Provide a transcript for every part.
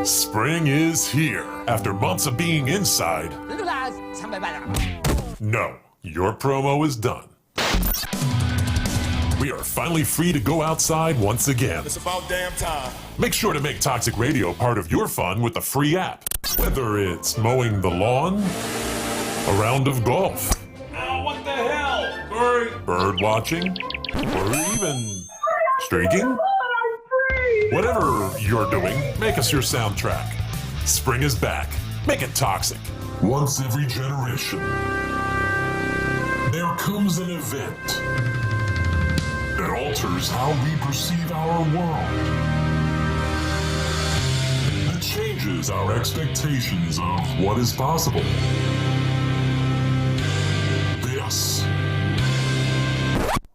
Spring is here. After months of being inside, no, your promo is done. We are finally free to go outside once again. It's about damn time. Make sure to make Toxic Radio part of your fun with the free app. Whether it's mowing the lawn, a round of golf, Oh, what the hell? or bird watching, or even streaking. Whatever you're doing, make us your soundtrack. Spring is back. Make it toxic. Once every generation, there comes an event that alters how we perceive our world. That changes our expectations of what is possible.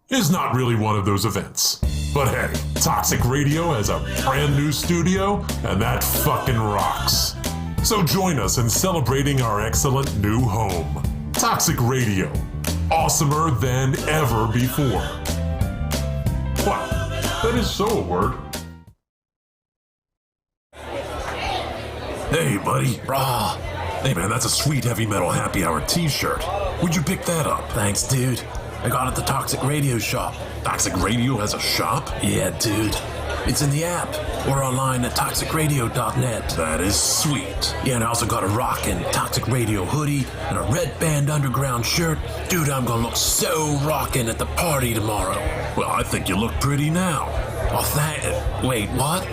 This is not really one of those events. But hey, Toxic Radio has a brand new studio, and that fucking rocks. So join us in celebrating our excellent new home. Toxic Radio. Awesomer than ever before. What? That is so a word. Hey, buddy. Rah. Hey, man, that's a sweet heavy metal happy hour t-shirt. Where'd you pick that up? Thanks, dude. I got it at the Toxic Radio shop. Toxic Radio has a shop? Yeah, dude. It's in the app or online at toxicradio.net. That is sweet. Yeah, and I also got a rockin' Toxic Radio hoodie and a Red Band Underground shirt. Dude, I'm gonna look so rockin' at the party tomorrow. Well, I think you look pretty now. Oh, wait, what?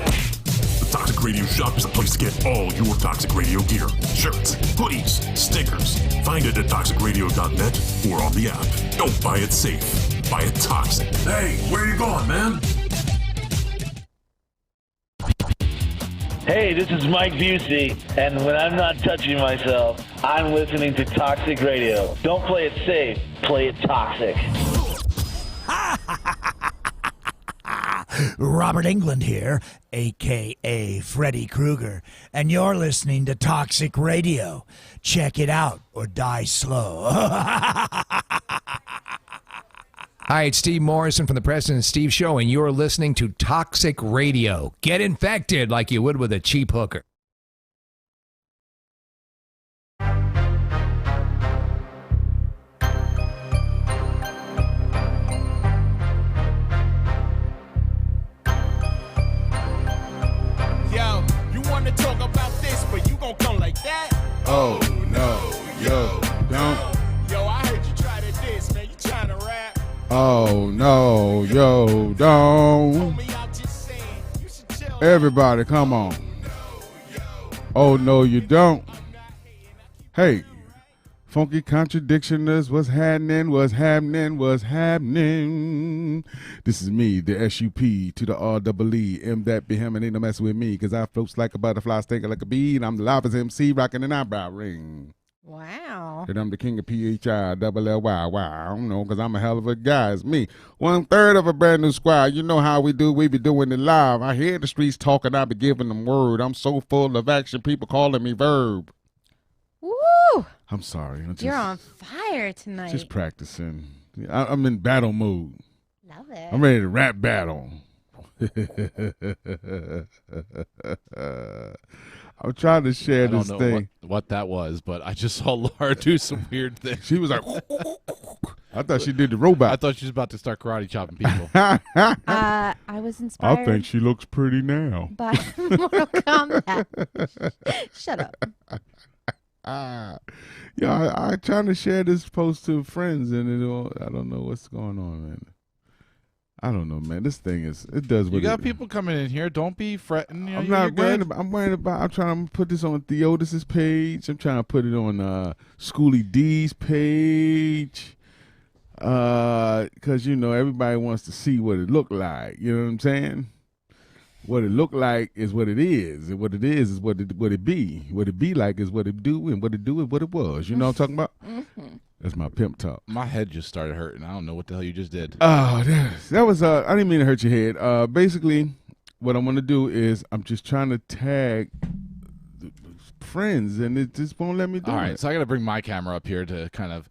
The Toxic Radio shop is a place to get all your Toxic Radio gear. Shirts, hoodies, stickers. Find it at toxicradio.net or on the app. Don't buy it safe. Buy it toxic. Hey, where you going, man? Hey, this is Mike Busey, and when I'm not touching myself, I'm listening to Toxic Radio. Don't play it safe, play it toxic. Robert Englund here, a.k.a. Freddy Krueger, and you're listening to Toxic Radio. Check it out or die slow. Hi, it's Steve Morrison from the Preston and Steve Show, and you're listening to Toxic Radio. Get infected like you would with a cheap hooker. Yo, you wanna talk about this, but you gon' come like that? Oh, no, yo, don't. Yo, I heard you try to diss, man. You tryna rap? Oh, no, yo, don't. Homie, I'm just saying, you should chill. Everybody, come on. Oh, no, you don't. Hey, funky contradictioners, what's happening, what's happening, what's happening? This is me, the S-U-P to the R-double-E, M that be him and ain't no messing with me, because I floats like a butterfly, stinking like a bee, and I'm the loudest MC rocking an eyebrow ring. Wow. And I'm the king of P-H-I, double L-Y, wow, I don't know, because I'm a hell of a guy, it's me. 1/3 of a brand new squad, you know how we do, we be doing it live. I hear the streets talking, I be giving them word. I'm so full of action, people calling me Verb. Woo! I'm sorry. You're on fire tonight. Just practicing. I'm in battle mode. Love it. I'm ready to rap battle. I'm trying to share this thing. I don't know what that was, but I just saw Laura do some weird things. She was like, I thought she did the robot. I thought she was about to start karate chopping people. I was inspired. I think she looks pretty now. By Mortal Kombat. Shut up. Yeah, I trying to share this post to friends, and I don't know what's going on, man. I don't know, man. This thing it does what you got people coming in here. Don't be fretting. I'm not worried about. I'm trying to put this on Theodos's page. I'm trying to put it on Schoolie D's page. Because everybody wants to see what it looked like. You know what I'm saying? What it looked like is what it is, and what it is what it be. What it be like is what it do, and what it do is what it was. You know what I'm talking about? Mm-hmm. That's my pimp talk. My head just started hurting. I don't know what the hell you just did. Oh, that was I didn't mean to hurt your head. Basically, what I'm gonna do is I'm just trying to tag friends, and it just won't let me do it. All right, so I got to bring my camera up here to kind of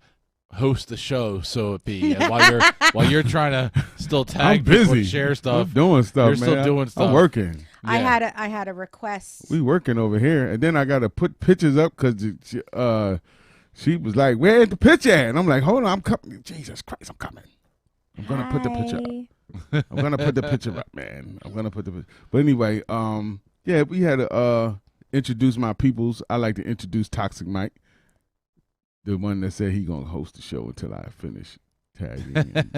host the show, so it be. And while you're trying to still tag I'm busy. people and share stuff, I'm doing stuff. You're man. still doing stuff. I'm working. I had a request. We working over here, and then I got to put pictures up because she was like, "Where's the picture at?" And I'm like, "Hold on, I'm coming." Jesus Christ, I'm coming. I'm gonna put the picture up. I'm gonna put the picture up, man. I'm gonna put the. But anyway, yeah, we had to introduce my peoples. I like to introduce Toxic Mike, the one that said he gonna host the show until I finish tagging and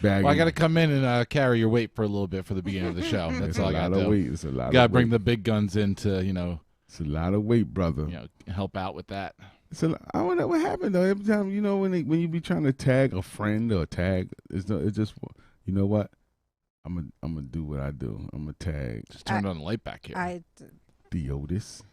bagging. Well, I got to come in and carry your weight for a little bit for the beginning of the show. That's all I got to do. Weight. It's a lot. Got to bring the big guns in to, It's a lot of weight, brother. Help out with that. So I wonder what happened though. Every time when you be trying to tag a friend or tag, it's just you know what? I'm gonna do what I do. I'm gonna tag. Just turned on the light back here. The Otis.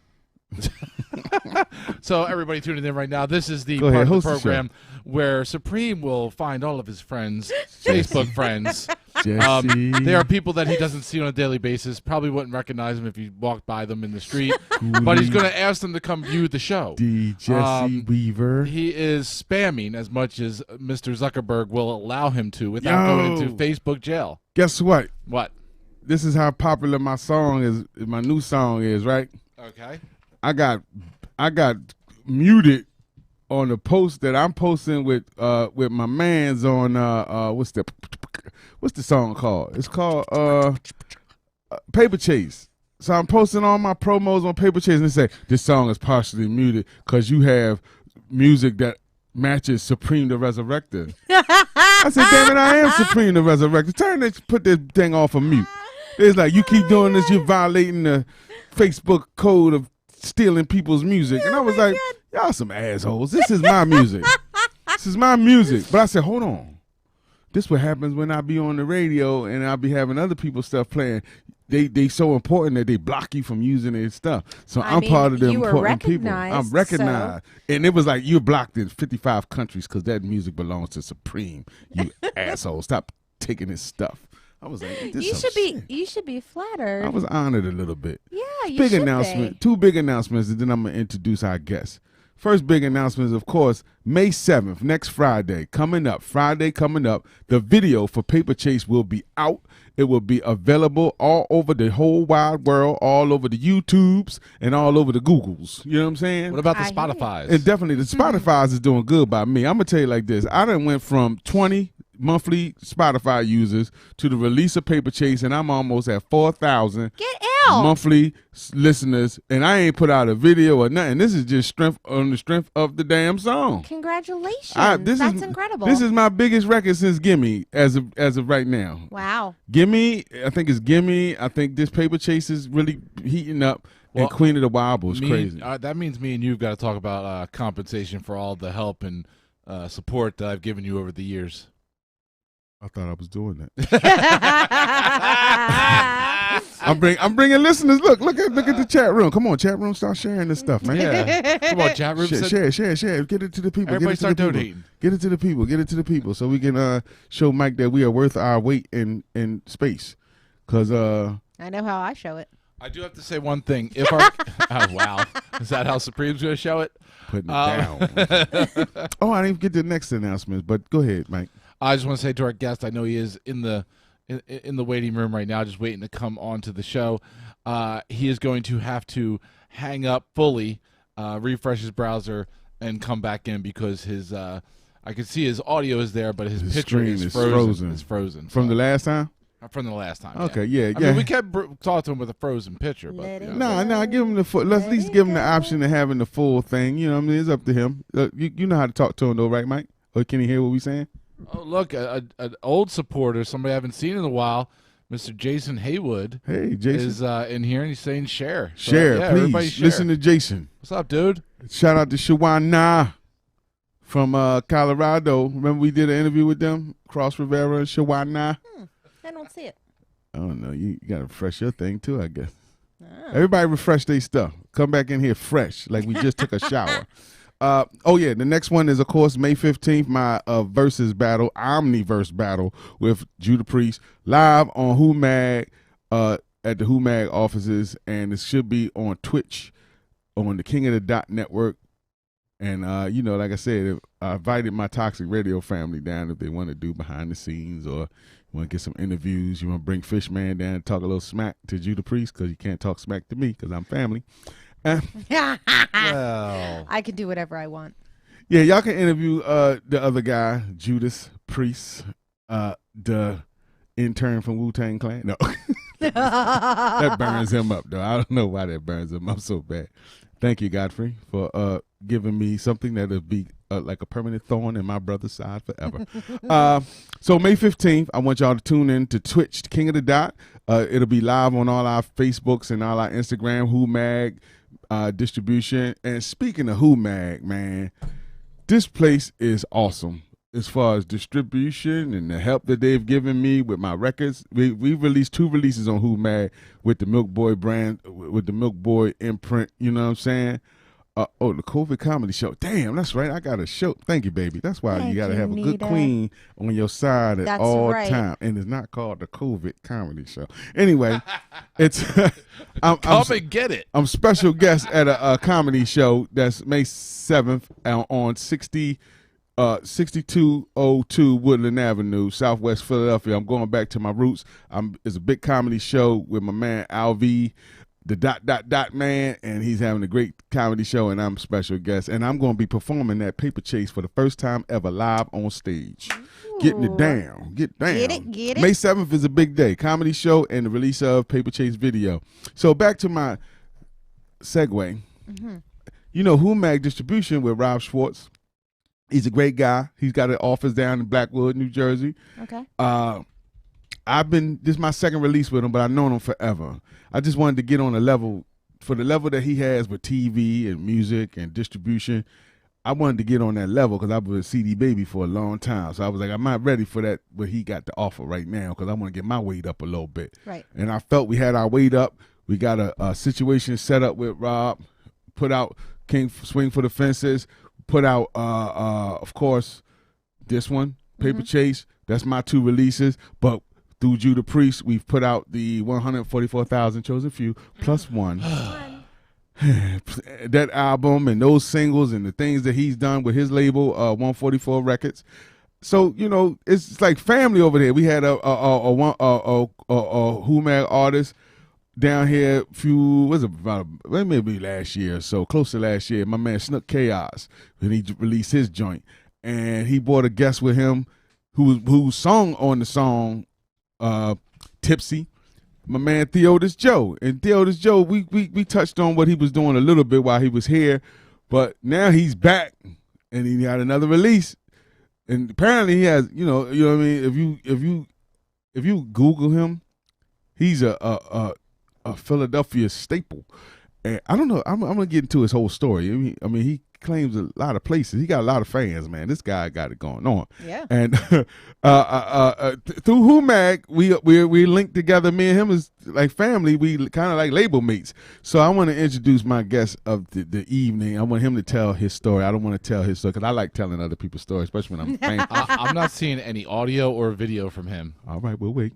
So everybody tuning in right now, this is the Go part ahead, of the host the program where Supreme will find all of his friends, Facebook friends. Jesse. They are people that he doesn't see on a daily basis. Probably wouldn't recognize him if he walked by them in the street. But he's going to ask them to come view the show. Jesse Weaver. He is spamming as much as Mr. Zuckerberg will allow him to without going into Facebook jail. Guess what? What? This is how popular my song is. My new song is, right? Okay. I got muted on the post that I'm posting with my mans on what's the song called? It's called Paper Chase. So I'm posting all my promos on Paper Chase and they say this song is partially muted because you have music that matches Supreme the Resurrector. I said, damn it, I am Supreme the Resurrector. Put this thing off of mute. It's like you keep doing this, you're violating the Facebook code of stealing people's music. And I was like, y'all some assholes. This is my music. This is my music. But I said, hold on. This what happens when I be on the radio and I be having other people's stuff playing. They so important that they block you from using their stuff. So I'm part of the important people. I'm recognized. So. And it was like, you're blocked in 55 countries because that music belongs to Supreme. You asshole. Stop taking his stuff. I was like, you should be flattered. I was honored a little bit. Yeah, you big should announcement. be. 2 big announcements, and then I'm gonna introduce our guests. First big announcement is, of course, May 7th, next Friday, coming up. The video for Paper Chase will be out. It will be available all over the whole wide world, all over the YouTubes and all over the Googles. You know what I'm saying? What about the Spotify's? And definitely the Spotify's is doing good by me. I'm gonna tell you like this. I done went from 20 monthly Spotify users to the release of Paper Chase, and I'm almost at 4,000 monthly listeners, and I ain't put out a video or nothing. This is just on the strength of the damn song. Congratulations. That's incredible. This is my biggest record since Gimme as of right now. Wow. Gimme, I think it's Gimme. I think this Paper Chase is really heating up. And Queen of the Wild was crazy. That means me and you've got to talk about compensation for all the help and support that I've given you over the years. I thought I was doing that. I'm bringing listeners. Look at the chat room. Come on, chat room, start sharing this stuff, man. Yeah. Come on, chat room. Share. Get it to the people. Everybody start donating. Get it to the people, so we can show Mike that we are worth our weight in space. Cause I know how I show it. I do have to say one thing. If our oh wow, is that how Supreme's going to show it? Putting it down. Oh, I didn't get the next announcement, but go ahead, Mike. I just want to say to our guest, I know he is in the waiting room right now, just waiting to come onto the show. He is going to have to hang up fully, refresh his browser, and come back in because his I can see his audio is there, but his picture is frozen. It's frozen from the last time. From the last time. Okay, yeah. I mean, we kept talking to him with a frozen picture, but no, give him the full. Let's at least give him the option of having the full thing. You know what I mean? It's up to him. You know how to talk to him though, right, Mike? Or can he hear what we saying? Oh, look, an old supporter, somebody I haven't seen in a while, Mr. Jason Haywood. Hey, Jason. Is in here, and he's saying share. So, share, yeah, please. Share. Listen to Jason. What's up, dude? Shout out to Shawana from Colorado. Remember we did an interview with them? Cross Rivera and Shawana. I don't see it. I don't know. You got to refresh your thing, too, I guess. Everybody refresh their stuff. Come back in here fresh, like we just took a shower. The next one is, of course, May 15th, my versus battle, Omniverse battle with Judah Priest, live on Who Mag, at the Who Mag offices, and it should be on Twitch, on the King of the Dot Network, And like I said, I invited my Toxic Radio family down if they want to do behind the scenes or want to get some interviews. You want to bring Fishman down and talk a little smack to Judah Priest because you can't talk smack to me because I'm family. I can do whatever I want. Yeah, y'all can interview the other guy, Judas Priest, the intern from Wu-Tang Clan. No, that burns him up, though. I don't know why that burns him up so bad. Thank you, Godfrey, for giving me something that'll be like a permanent thorn in my brother's side forever. So May 15th, I want y'all to tune in to Twitch, King of the Dot. It'll be live on all our Facebooks and all our Instagram, Who Mag distribution. And speaking of Who Mag, man, this place is awesome as far as distribution and the help that they've given me with my records. We released 2 releases on Who Mag with the Milk Boy brand, with the Milk Boy imprint, you know what I'm saying? The COVID comedy show. Damn, that's right. I got a show. Thank you, baby. That's why you got to have a good queen on your side at all time. And it's not called the COVID comedy show. Anyway, it's I'm and get it. I'm special guest at a comedy show that's May 7th on 6202 Woodland Avenue, Southwest Philadelphia. I'm going back to my roots. It's a big comedy show with my man Alv, the ... man, and he's having a great comedy show, and I'm a special guest. And I'm going to be performing that Paper Chase for the first time ever live on stage. Ooh. Getting it down. Get down. Get it. May 7th is a big day. Comedy show and the release of Paper Chase video. So back to my segue. Mm-hmm. You know, Who Mag Distribution with Rob Schwartz. He's a great guy. He's got an office down in Blackwood, New Jersey. Okay. This is my second release with him, but I've known him forever. I just wanted to get on a level, for the level that he has with TV and music and distribution. I wanted to get on that level because I was a CD baby for a long time. So I was like, I'm not ready for that, what he got to offer right now, because I want to get my weight up a little bit. Right. And I felt we had our weight up. We got a situation set up with Rob, put out King Swing for the Fences, put out, of course, this one, Paper Chase. That's my 2 releases. But through Judah Priest, we've put out the 144,000 Chosen Few plus one. That album and those singles and the things that he's done with his label, 144 Records. So, you know, it's like family over there. We had a Who Mag artist down here maybe last year or so, close to last year, my man Snook Chaos, when he released his joint. And he brought a guest with him who sung on the song Tipsy, my man Theodis Joe. And Theodis Joe, we touched on what he was doing a little bit while he was here, but now he's back and he got another release. And apparently he has, you know what I mean? If you Google him, he's a Philadelphia staple. And I don't know, I'm gonna get into his whole story. I mean, he claims a lot of places. He got a lot of fans, man. This guy got it going on. Yeah. And through Who Mag, we linked together. Me and him is like family. We kind of like label mates. So I want to introduce my guest of the evening. I want him to tell his story. I don't want to tell his story because I like telling other people's stories, especially when I'm famous. I'm not seeing any audio or video from him. All right, we'll wait.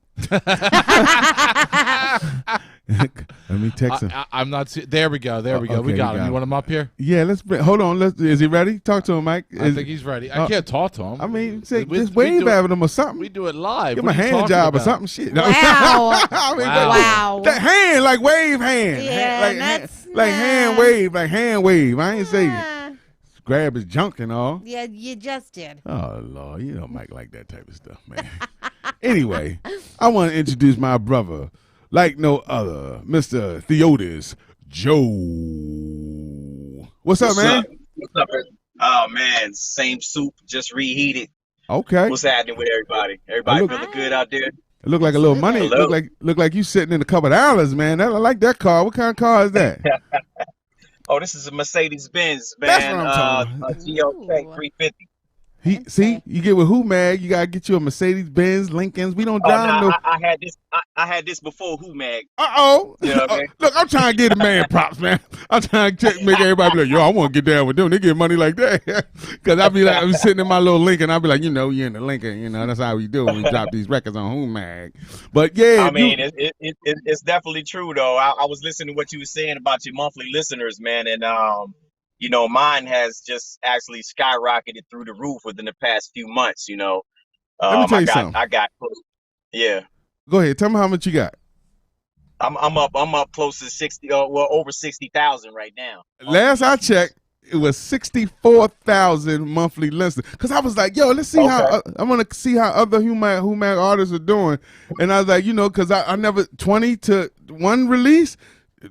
Let me text him. I'm not seeing. There we go. There we go. Okay, we got him. You want him up here? Yeah, hold on. Is he ready? Talk to him, Mike. I think he's ready. I can't talk to him. I mean, just wave at him or something. We do it live. Give him a hand job or something. Shit. Wow. I mean, wow. That hand, like wave hand. Yeah, hand wave. I ain't say grab his junk and all. Yeah, you just did. Oh, Lord. You don't Mike like that type of stuff, man. Anyway, I want to introduce my brother, like no other, Mr. Theodis Joe. What's up, man? What's up? Oh, man, same soup, just reheated. Okay. What's happening with everybody? Everybody feeling good out there? It look like a little money. Look like you sitting in a couple of dollars, man. I like that car. What kind of car is that? Oh, this is a Mercedes-Benz, man. That's what I'm talking a GLK 350. See, you get with Who Mag, you gotta get you a Mercedes-Benz, Lincolns. We don't drive no. I had this before Who Mag. Uh-oh. You know what I mean? Look, I'm trying to get the man props, man. I'm trying to make everybody be like, yo, I want to get down with them. They get money like that. Because I be like, I'm sitting in my little Lincoln. I'll be like, you're in the Lincoln. That's how we do when we drop these records on Who Mag. But yeah. I mean, it's definitely true, though. I was listening to what you were saying about your monthly listeners, man. And, mine has just actually skyrocketed through the roof within the past few months. Let me tell you something. I got, yeah. Go ahead. Tell me how much you got. I'm up close to 60. Well, over 60,000 right now. Last I checked, it was 64,000 monthly listeners. Cause I was like, yo, let's see how I want to see how other Humag artists are doing. And I was like, cause I never 20 to one release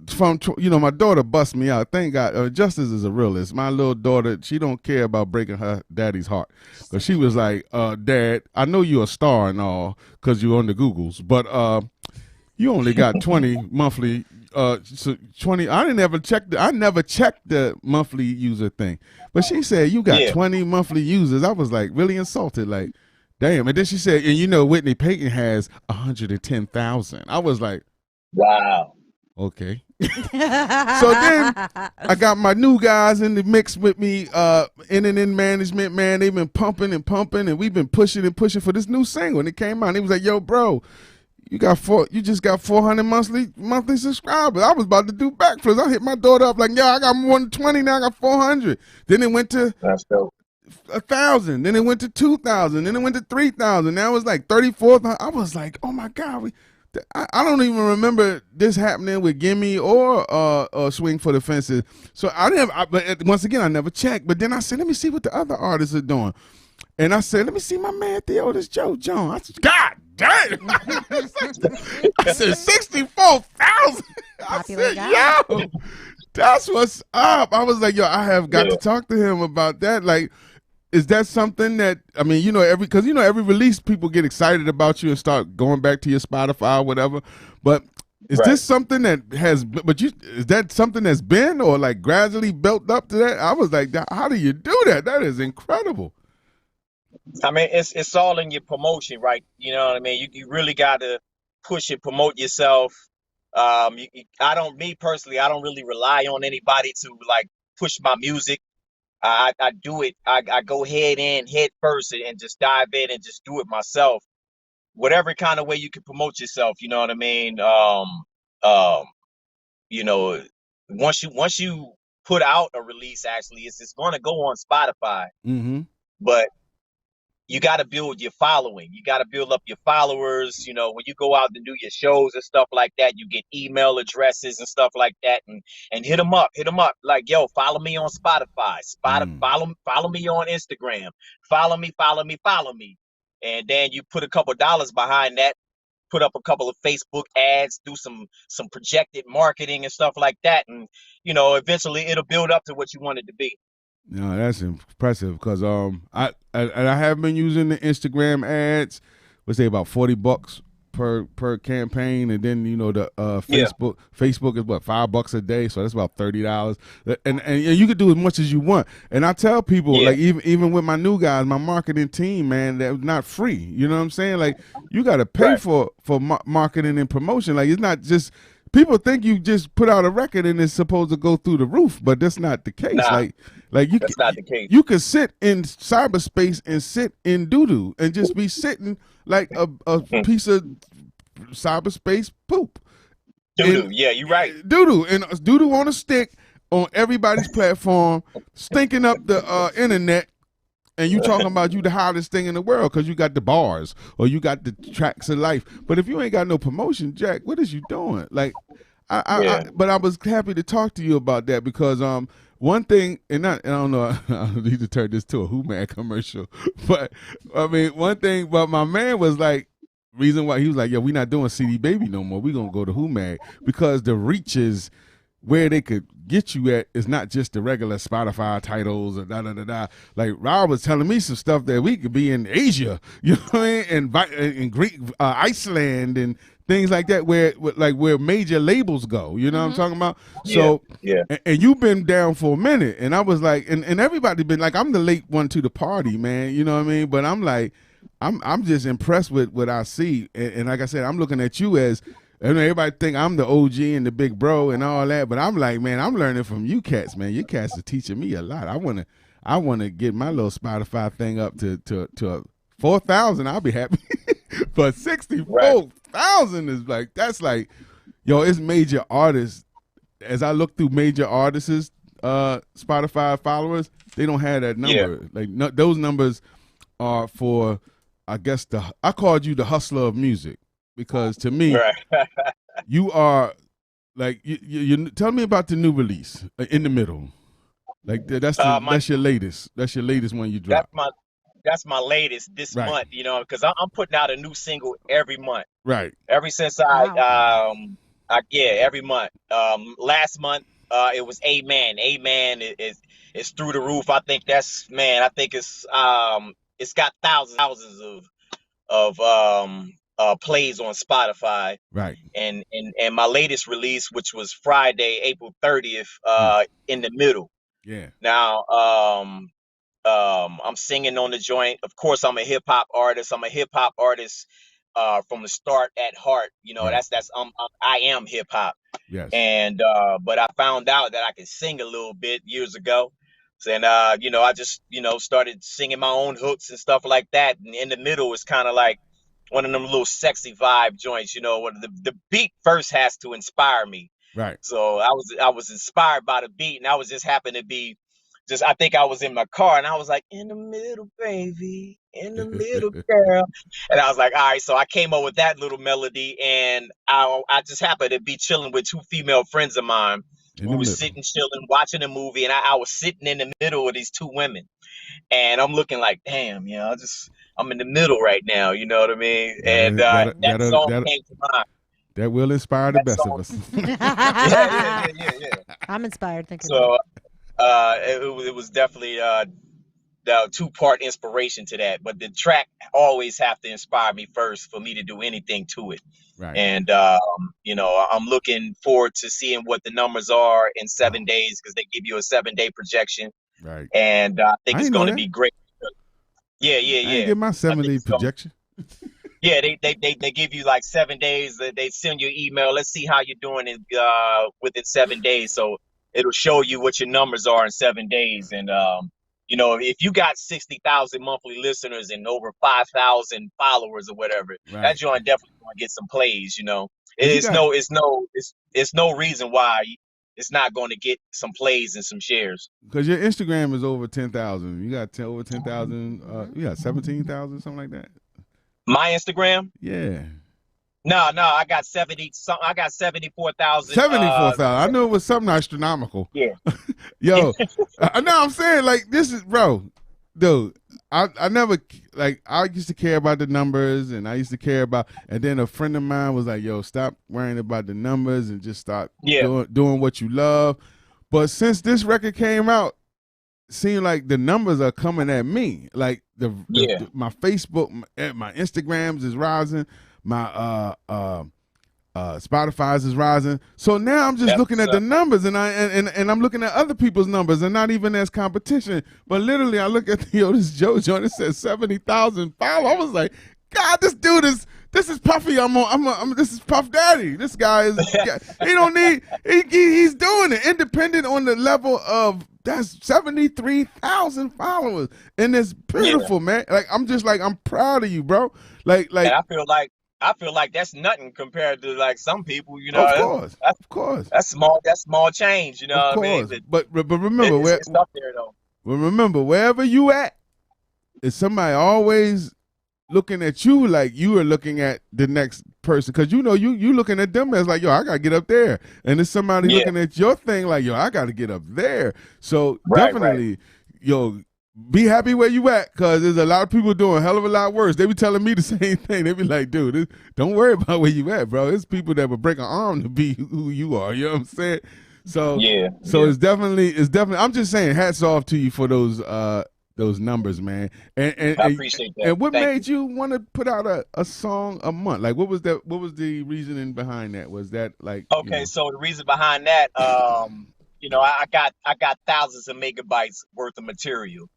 from my daughter bust me out. Thank God. Justice is a realist. My little daughter, she don't care about breaking her daddy's heart. But she was like, Dad, I know you're a star and all, cause you're on the Googles, but you only got 20 monthly. So 20. I never checked the monthly user thing. But she said you got 20 monthly users. I was like really insulted. Like, damn. And then she said, and Whitney Payton has 110,000. I was like, wow. Okay. So then I got my new guys in the mix with me, in management, man. They've been pumping and pumping, and we've been pushing and pushing for this new single. And it came out, and he was like, yo, bro, you just got 400 monthly subscribers. I was about to do backflips. I hit my daughter up like, yo, I got more than 20 now. I got 400. Then it went to 1,000. Then it went to 2,000. Then it went to 3,000. Now it's like 34,000. I was like, oh my God. I don't even remember this happening with Gimme or Swing for the Fences. So but once again, I never checked. But then I said, let me see what the other artists are doing. And I said, let me see my man Theodis Joe Jones. I said, God damn. I said 64,000. I said, yo, that's what's up. I was like, yo, I have got to talk to him about that. Like, is that something that, every release people get excited about you and start going back to your Spotify or whatever. But is this something that has, is that something that's been or like gradually built up to that? I was like, how do you do that? That is incredible. I mean, it's all in your promotion, right? You know what I mean? You really got to push and promote yourself. Me personally, I don't really rely on anybody to like push my music. I do it. I go head first and just dive in and just do it myself. Whatever kind of way you can promote yourself, you know what I mean? Once you put out a release, actually, it's going to go on Spotify. Mm-hmm. But you got to build your following. You got to build up your followers. When you go out and do your shows and stuff like that, you get email addresses and stuff like that, and hit them up. Like, yo, follow me on Spotify. Follow me on Instagram. Follow me. And then you put a couple dollars behind that. Put up a couple of Facebook ads. Do some projected marketing and stuff like that, and eventually it'll build up to what you want it to be. No, that's impressive because I have been using the Instagram ads. Let's say about $40 per campaign, and then the Facebook is what, $5 a day, so that's about $30. And you can do as much as you want. And I tell people like even with my new guys, my marketing team, man, that's not free. You know what I'm saying? Like you got to pay for marketing and promotion. Like it's not just. People think you just put out a record and it's supposed to go through the roof, but that's not the case. That's not the case. You could sit in cyberspace and sit in doo-doo and just be sitting like a piece of cyberspace poop. Doo-doo, yeah, you're right. Doo-doo, and doo-doo on a stick on everybody's platform, stinking up the internet. And you talking about you the hottest thing in the world because you got the bars or you got the tracks of life. But if you ain't got no promotion, Jack, what is you doing? Like, but I was happy to talk to you about that because one thing, and I don't know, I need to turn this to a Who Man commercial. But I mean, one thing, but my man was like, reason why he was like, yo, we not doing CD Baby no more. We gonna go to Who Man because the reach is where they could get you at is not just the regular Spotify titles or da-da-da-da. Like Rob was telling me some stuff that we could be in Asia, you know what I mean? And in Greek, Iceland and things like that where major labels go, you know what I'm talking about? So, and you've been down for a minute and I was like, and everybody been like, I'm the late one to the party, man, you know what I mean? But I'm like, I'm just impressed with what I see. And like I said, I'm looking at you as, and everybody think I'm the OG and the big bro and all that, but I'm like, man, I'm learning from you cats, man. You cats are teaching me a lot. I wanna get my little Spotify thing up to 4,000. I'll be happy. But 64,000 is like, that's like, yo, it's major artists. As I look through major artists, Spotify followers, they don't have that number. Like those numbers are for, I guess I called you the hustler of music, because to me, you are like you. Tell me about the new release, In the Middle. Like that's your latest. That's your latest one you dropped. That's my latest this month. You know, because I'm putting out a new single every month. Right. Ever since every month. Last month it was Amen. Amen is through the roof. I think it's got thousands of plays on Spotify. Right. And my latest release, which was Friday, April 30th, In the Middle. Yeah. Now I'm singing on the joint. Of course, I'm a hip hop artist. I'm a hip hop artist from the start at heart. You know, I am hip hop. Yes. And but I found out that I could sing a little bit years ago. And you know, I just, you know, started singing my own hooks and stuff like that. And In the Middle is kind of like one of them little sexy vibe joints, you know, where the beat first has to inspire me. Right. So I was inspired by the beat, and I was just happened to be I think I was in my car, and I was like, in the middle, baby, in the middle, girl. And I was like, all right. So I came up with that little melody, and I just happened to be chilling with two female friends of mine. We were sitting, chilling, watching a movie, and I was sitting in the middle of these two women. And I'm looking like, damn, you know, I'm in the middle right now. You know what I mean? And that song came to mind. That will inspire the best of us. Yeah. I'm inspired thinking so, it was definitely the two-part inspiration to that. But the track always have to inspire me first for me to do anything to it. Right. And, you know, I'm looking forward to seeing what the numbers are in 7 days, because they give you a 7-day projection. Right. And I think it's going to be great. Yeah. I didn't get my 7-day projection. Yeah, they give you like 7 days. They send you an email. Let's see how you're doing within 7 days. So it'll show you what your numbers are in 7 days. And you know, if you got 60,000 monthly listeners and over 5,000 followers or whatever, that joint definitely going to get some plays. You know, it's no reason why it's not going to get some plays and some shares. Because your Instagram is over 10,000. You got over 10,000. You got 17,000, something like that. My Instagram? Yeah. No, I got 74,000. 74,000. I knew it was something astronomical. Yeah. Yo, no, I'm saying, like, this is, bro, dude, I never, like, I used to care about the numbers, and I used to care about, and then a friend of mine was like, yo, stop worrying about the numbers and just start doing what you love. But since this record came out, it seemed like the numbers are coming at me. Like, my Facebook, my Instagrams is rising. My Spotify's is rising. So now I'm just looking at the numbers, and I'm looking at other people's numbers, and not even as competition. But literally, I look at this Joe joint. It says 70,000 followers. I was like, God, this dude is. This is Puffy. This is Puff Daddy. This guy is. He don't need. He's doing it independent on the level of. That's 73,000 followers, and it's beautiful, man. Like I'm proud of you, bro. Like. And I feel like that's nothing compared to like some people, you know. Of course. That's small change, you know. Of course. I mean? But remember, it's up there though. Well, remember, wherever you at, is somebody always looking at you like you are looking at the next person, because you know you looking at them as like, yo, I gotta get up there, and there's somebody looking at your thing like, yo, I gotta get up there. So definitely, yo, be happy where you at, because there's a lot of people doing a hell of a lot worse. They be telling me the same thing. They be like, dude, don't worry about where you at, bro. It's people that would break an arm to be who you are. You know what I'm saying? So it's definitely. I'm just saying, hats off to you for those numbers, man. And I appreciate that. And what made you want to put out a song a month? Like, what was the reasoning behind that? Was that like okay? So the reason behind that, you know, I got thousands of megabytes worth of material.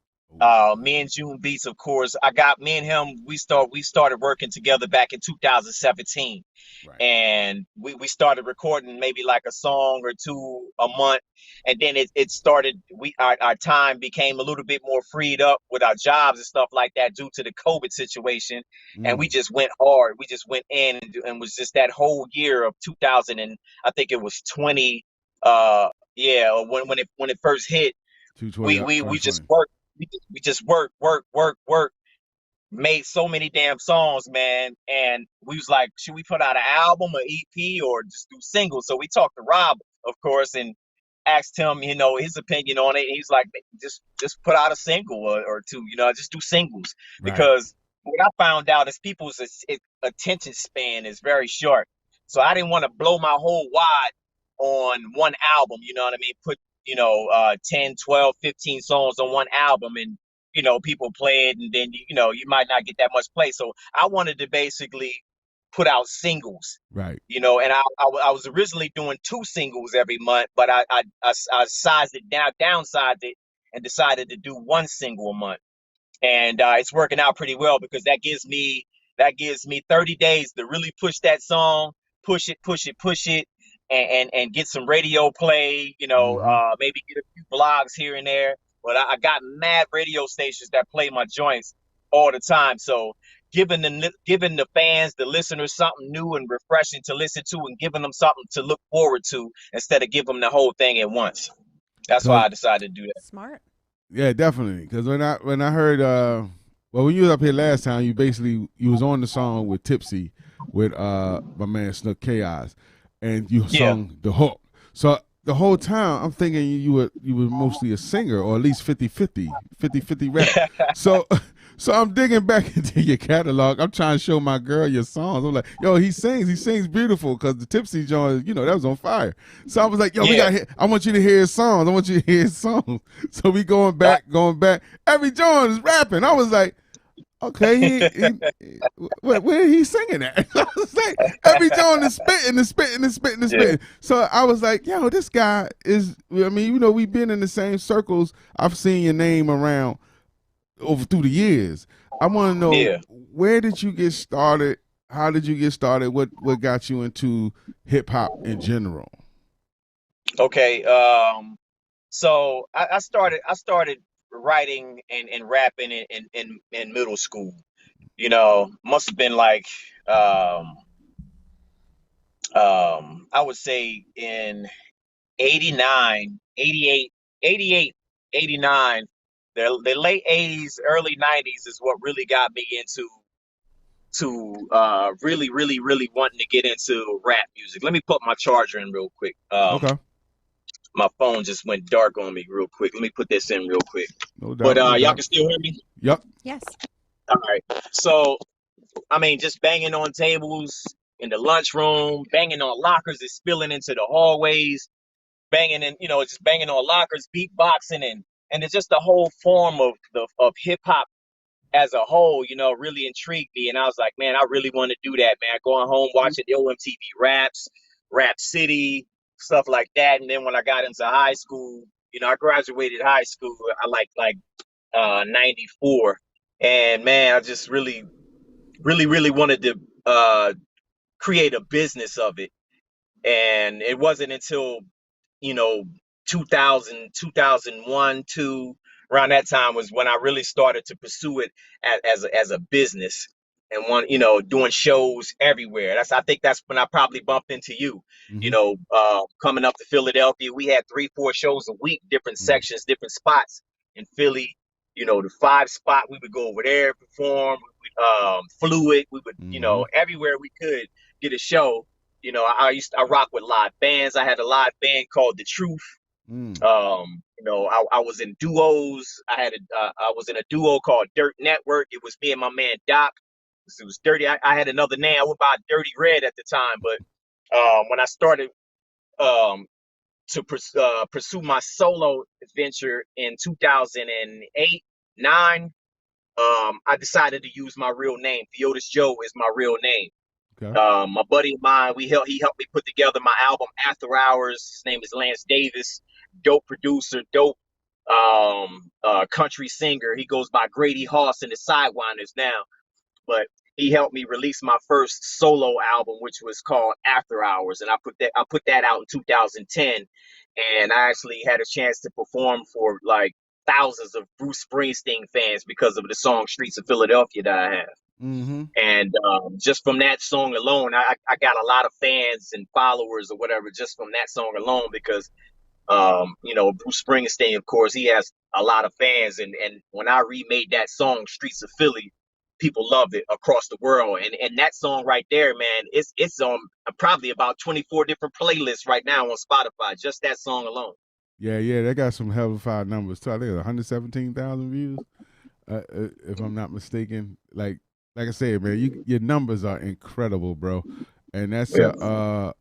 Me and June Beats, of course. Me and him. We started working together back in 2017, and we started recording maybe like a song or two a month, and then it started. Our time became a little bit more freed up with our jobs and stuff like that due to the COVID situation, and we just went hard. We just went in and was just that whole year of 2000, and I think it was 20. Yeah, or when it first hit, 220, we just 2020. worked. We just work. Made so many damn songs, man. And we was like, should we put out an album, an EP, or just do singles? So we talked to Rob, of course, and asked him, his opinion on it. He's like, just put out a single or two, just do singles. Right. Because what I found out is people's attention span is very short. So I didn't want to blow my whole wad on one album, you know what I mean? Put, 10, 12, 15 songs on one album and people play it, and then you might not get that much play. So I wanted to basically put out singles, Right. and I was originally doing 2 singles every month, but I sized it down, downsized it, and decided to do 1 single a month. And it's working out pretty well because that gives me 30 days to really push that song, push it, and get some radio play. Maybe get a few blogs here and there. But I got mad radio stations that play my joints all the time. So giving the fans, the listeners, something new and refreshing to listen to, and giving them something to look forward to instead of give them the whole thing at once. That's why I decided to do that. Smart. Yeah, definitely. Because when I heard, when you was up here last time, you was on the song with Tipsy with my man Snook Chaos, and you sung the hook. So the whole time I'm thinking you were mostly a singer, or at least 50-50 rap. So I'm digging back into your catalog. I'm trying to show my girl your songs. I'm like, yo, he sings beautiful, because the Tipsy joint, that was on fire. So I was like, yo, I want you to hear his songs. So we going back. Every joint is rapping. I was like, okay, where he singing at? I was like, every joint is spitting. Yeah. So I was like, yo, this guy is, we've been in the same circles. I've seen your name around through the years. I want to know, where did you get started? How did you get started? What got you into hip hop in general? Okay, so I started writing and rapping in middle school. Must have been like I would say in 89, 88, 88, 89. The late 80s, early 90s is what really got me into really, really, really wanting to get into rap music. Let me put my charger in real quick. Okay. My phone just went dark on me real quick. Let me put this in real quick. No doubt. But y'all can still hear me? Yep. Yes. All right. So, just banging on tables in the lunchroom, banging on lockers, is spilling into the hallways, just banging on lockers, beatboxing, and it's just the whole form of hip hop as a whole, really intrigued me. And I was like, man, I really want to do that, man. Going home, watching the OMTV Raps, Rap City, stuff like that. And then when I got into high school, I graduated high school, I like 94. And man, I just really, really, really wanted to create a business of it. And it wasn't until, 2000, 2001, 2, around that time was when I really started to pursue it as a business, and doing shows everywhere. I think that's when I probably bumped into you. Coming up to Philadelphia, we had 3-4 shows a week, different sections, different spots in Philly. The 5 spot, we would go over there, perform. Fluid, we would, everywhere we could get a show. I rock with live bands. I had a live band called The Truth. I was in duos. I was in a duo called Dirt Network. It was me and my man Doc. It was Dirty. I had another name. I went by Dirty Red at the time, but when I started to pursue my solo adventure in 2008, 9, I decided to use my real name. Theotis Joe is my real name. Okay. My buddy of mine, he helped me put together my album After Hours. His name is Lance Davis. Dope producer, dope country singer. He goes by Grady Hoss and the Sidewinders now. But he helped me release my first solo album, which was called After Hours, and I put that out in 2010. And I actually had a chance to perform for like thousands of Bruce Springsteen fans because of the song Streets of Philadelphia that I have. And just from that song alone, I got a lot of fans and followers or whatever just from that song alone, because Bruce Springsteen, of course, he has a lot of fans, and when I remade that song, Streets of Philly, people loved it across the world. And that song right there, man, it's on probably about 24 different playlists right now on Spotify, just that song alone. Yeah, they got some hellified numbers too. I think 117,000 views, if I'm not mistaken. Like I said, man, your numbers are incredible, bro. And that's the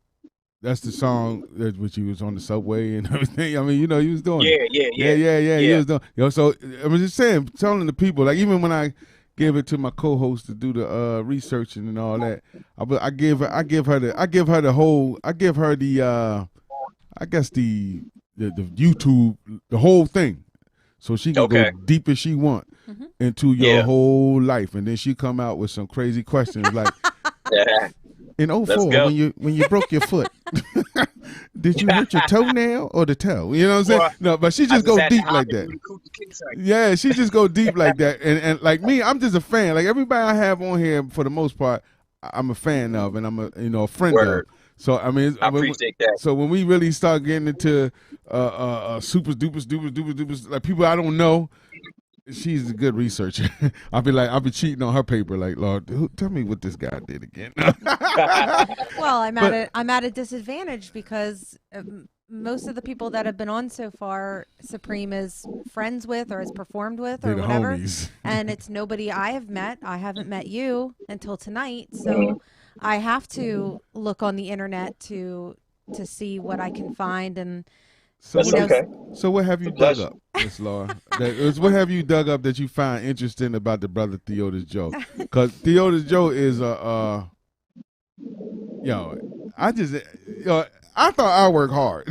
song that which you was on the subway and everything. I mean, you was doing Yeah. You was doing. So I was just saying, telling the people, like even when I gave it to my co-host to do the research and all that, I give her the I guess the YouTube, the whole thing, so she can go deep as she want into your whole life, and then she come out with some crazy questions like, in 04 when you broke your foot, did you hurt your toenail or the toe? You know what I'm saying? Well, no, but she just go deep like that. Yeah, she just go deep like that, and like me, I'm just a fan. Like everybody I have on here, for the most part, I'm a fan of, and I'm a friend of. So I mean, I appreciate that. So when we really start getting into super duper, like people I don't know, she's a good researcher. I'll be cheating on her paper. Like, Lord, tell me what this guy did again. Well, I'm at a disadvantage because most of the people that have been on so far, Supreme is friends with or has performed with or whatever, and it's nobody I have met. I haven't met you until tonight, so I have to look on the internet to see what I can find. And so what have you dug up, Miss Laura? What have you dug up that you find interesting about the brother Theodis Joe? Because Theodis Joe is I thought I work hard.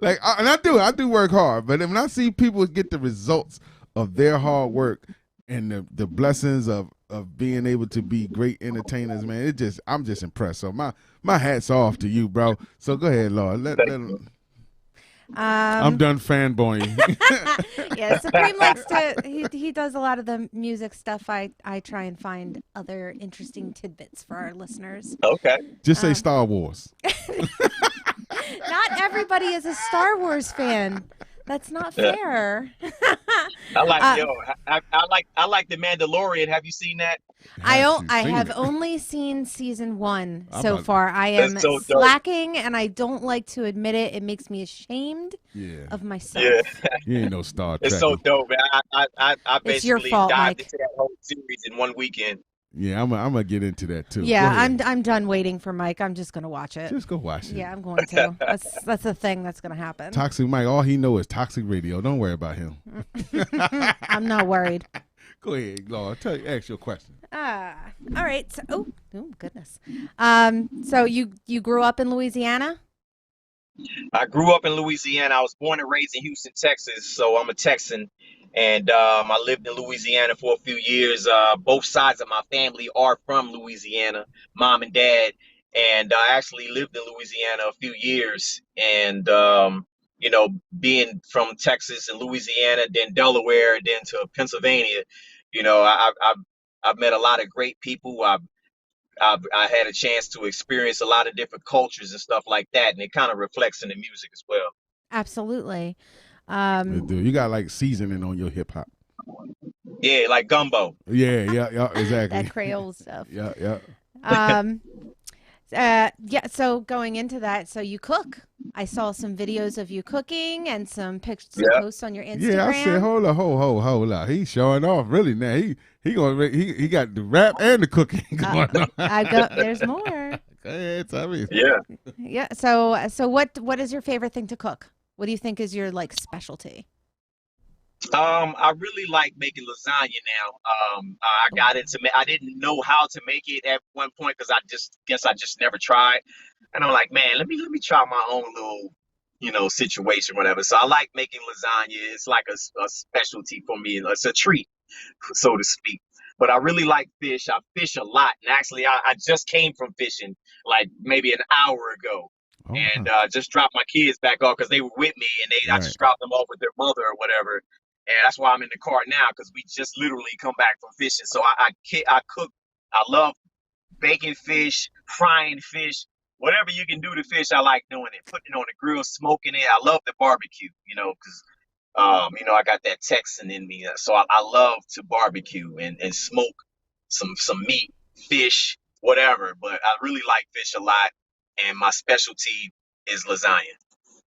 And I do work hard, but when I see people get the results of their hard work and the blessings of being able to be great entertainers, man, I'm just impressed. So my hat's off to you, bro. So go ahead, Laura. Let them. I'm done fanboying. Yeah, Supreme likes to. He does a lot of the music stuff. I try and find other interesting tidbits for our listeners. Okay. Just say Star Wars. Not everybody is a Star Wars fan. That's not fair. I like the Mandalorian. Have you seen that? I have only seen season 1 so far. I am slacking, and I don't like to admit it. It makes me ashamed of myself. Yeah. You ain't no Star Trek. It's so dope, man. I basically it's your fault, dived Mike. into that whole series in one weekend. Yeah, I'm gonna get into that too. Yeah, I'm done waiting for Mike. I'm just gonna watch it. Just go watch it. Yeah, I'm going to. That's the thing that's gonna happen. Toxic Mike, all he knows is Toxic Radio. Don't worry about him. I'm not worried. Go ahead, Laura. Ask your question. All right. So, oh goodness. So you grew up in Louisiana? I grew up in Louisiana. I was born and raised in Houston, Texas, so I'm a Texan. And I lived in Louisiana for a few years. Both sides of my family are from Louisiana, mom and dad. And I actually lived in Louisiana a few years. And, being from Texas and Louisiana, then Delaware, then to Pennsylvania, I've met a lot of great people. I had a chance to experience a lot of different cultures and stuff like that. And it kind of reflects in the music as well. Absolutely. You got like seasoning on your hip hop. Yeah, like gumbo. Yeah, exactly. That Creole stuff. Yeah. So going into that, so you cook. I saw some videos of you cooking and some pictures, some posts on your Instagram. Yeah, I said, hold up. He's showing off really now. He got the rap and the cooking going on. There's more. Go ahead, tell me. Yeah. Yeah. So what is your favorite thing to cook? What do you think is your specialty? I really like making lasagna now. I got into I didn't know how to make it at one point because I just never tried. And I'm like, man, let me try my own little, situation, whatever. So I like making lasagna. It's like a specialty for me. It's a treat, so to speak. But I really like fish. I fish a lot. And actually, I just came from fishing like maybe an hour ago. Oh, and just dropped my kids back off because they were with me, and I just dropped them off with their mother or whatever. And that's why I'm in the car now, because we just literally come back from fishing. So I cook. I love baking fish, frying fish. whatever you can do to fish, I like doing it. Putting it on the grill, smoking it. I love the barbecue, because I got that Texan in me, so I love to barbecue and smoke some meat, fish, whatever. But I really like fish a lot, and my specialty is lasagna.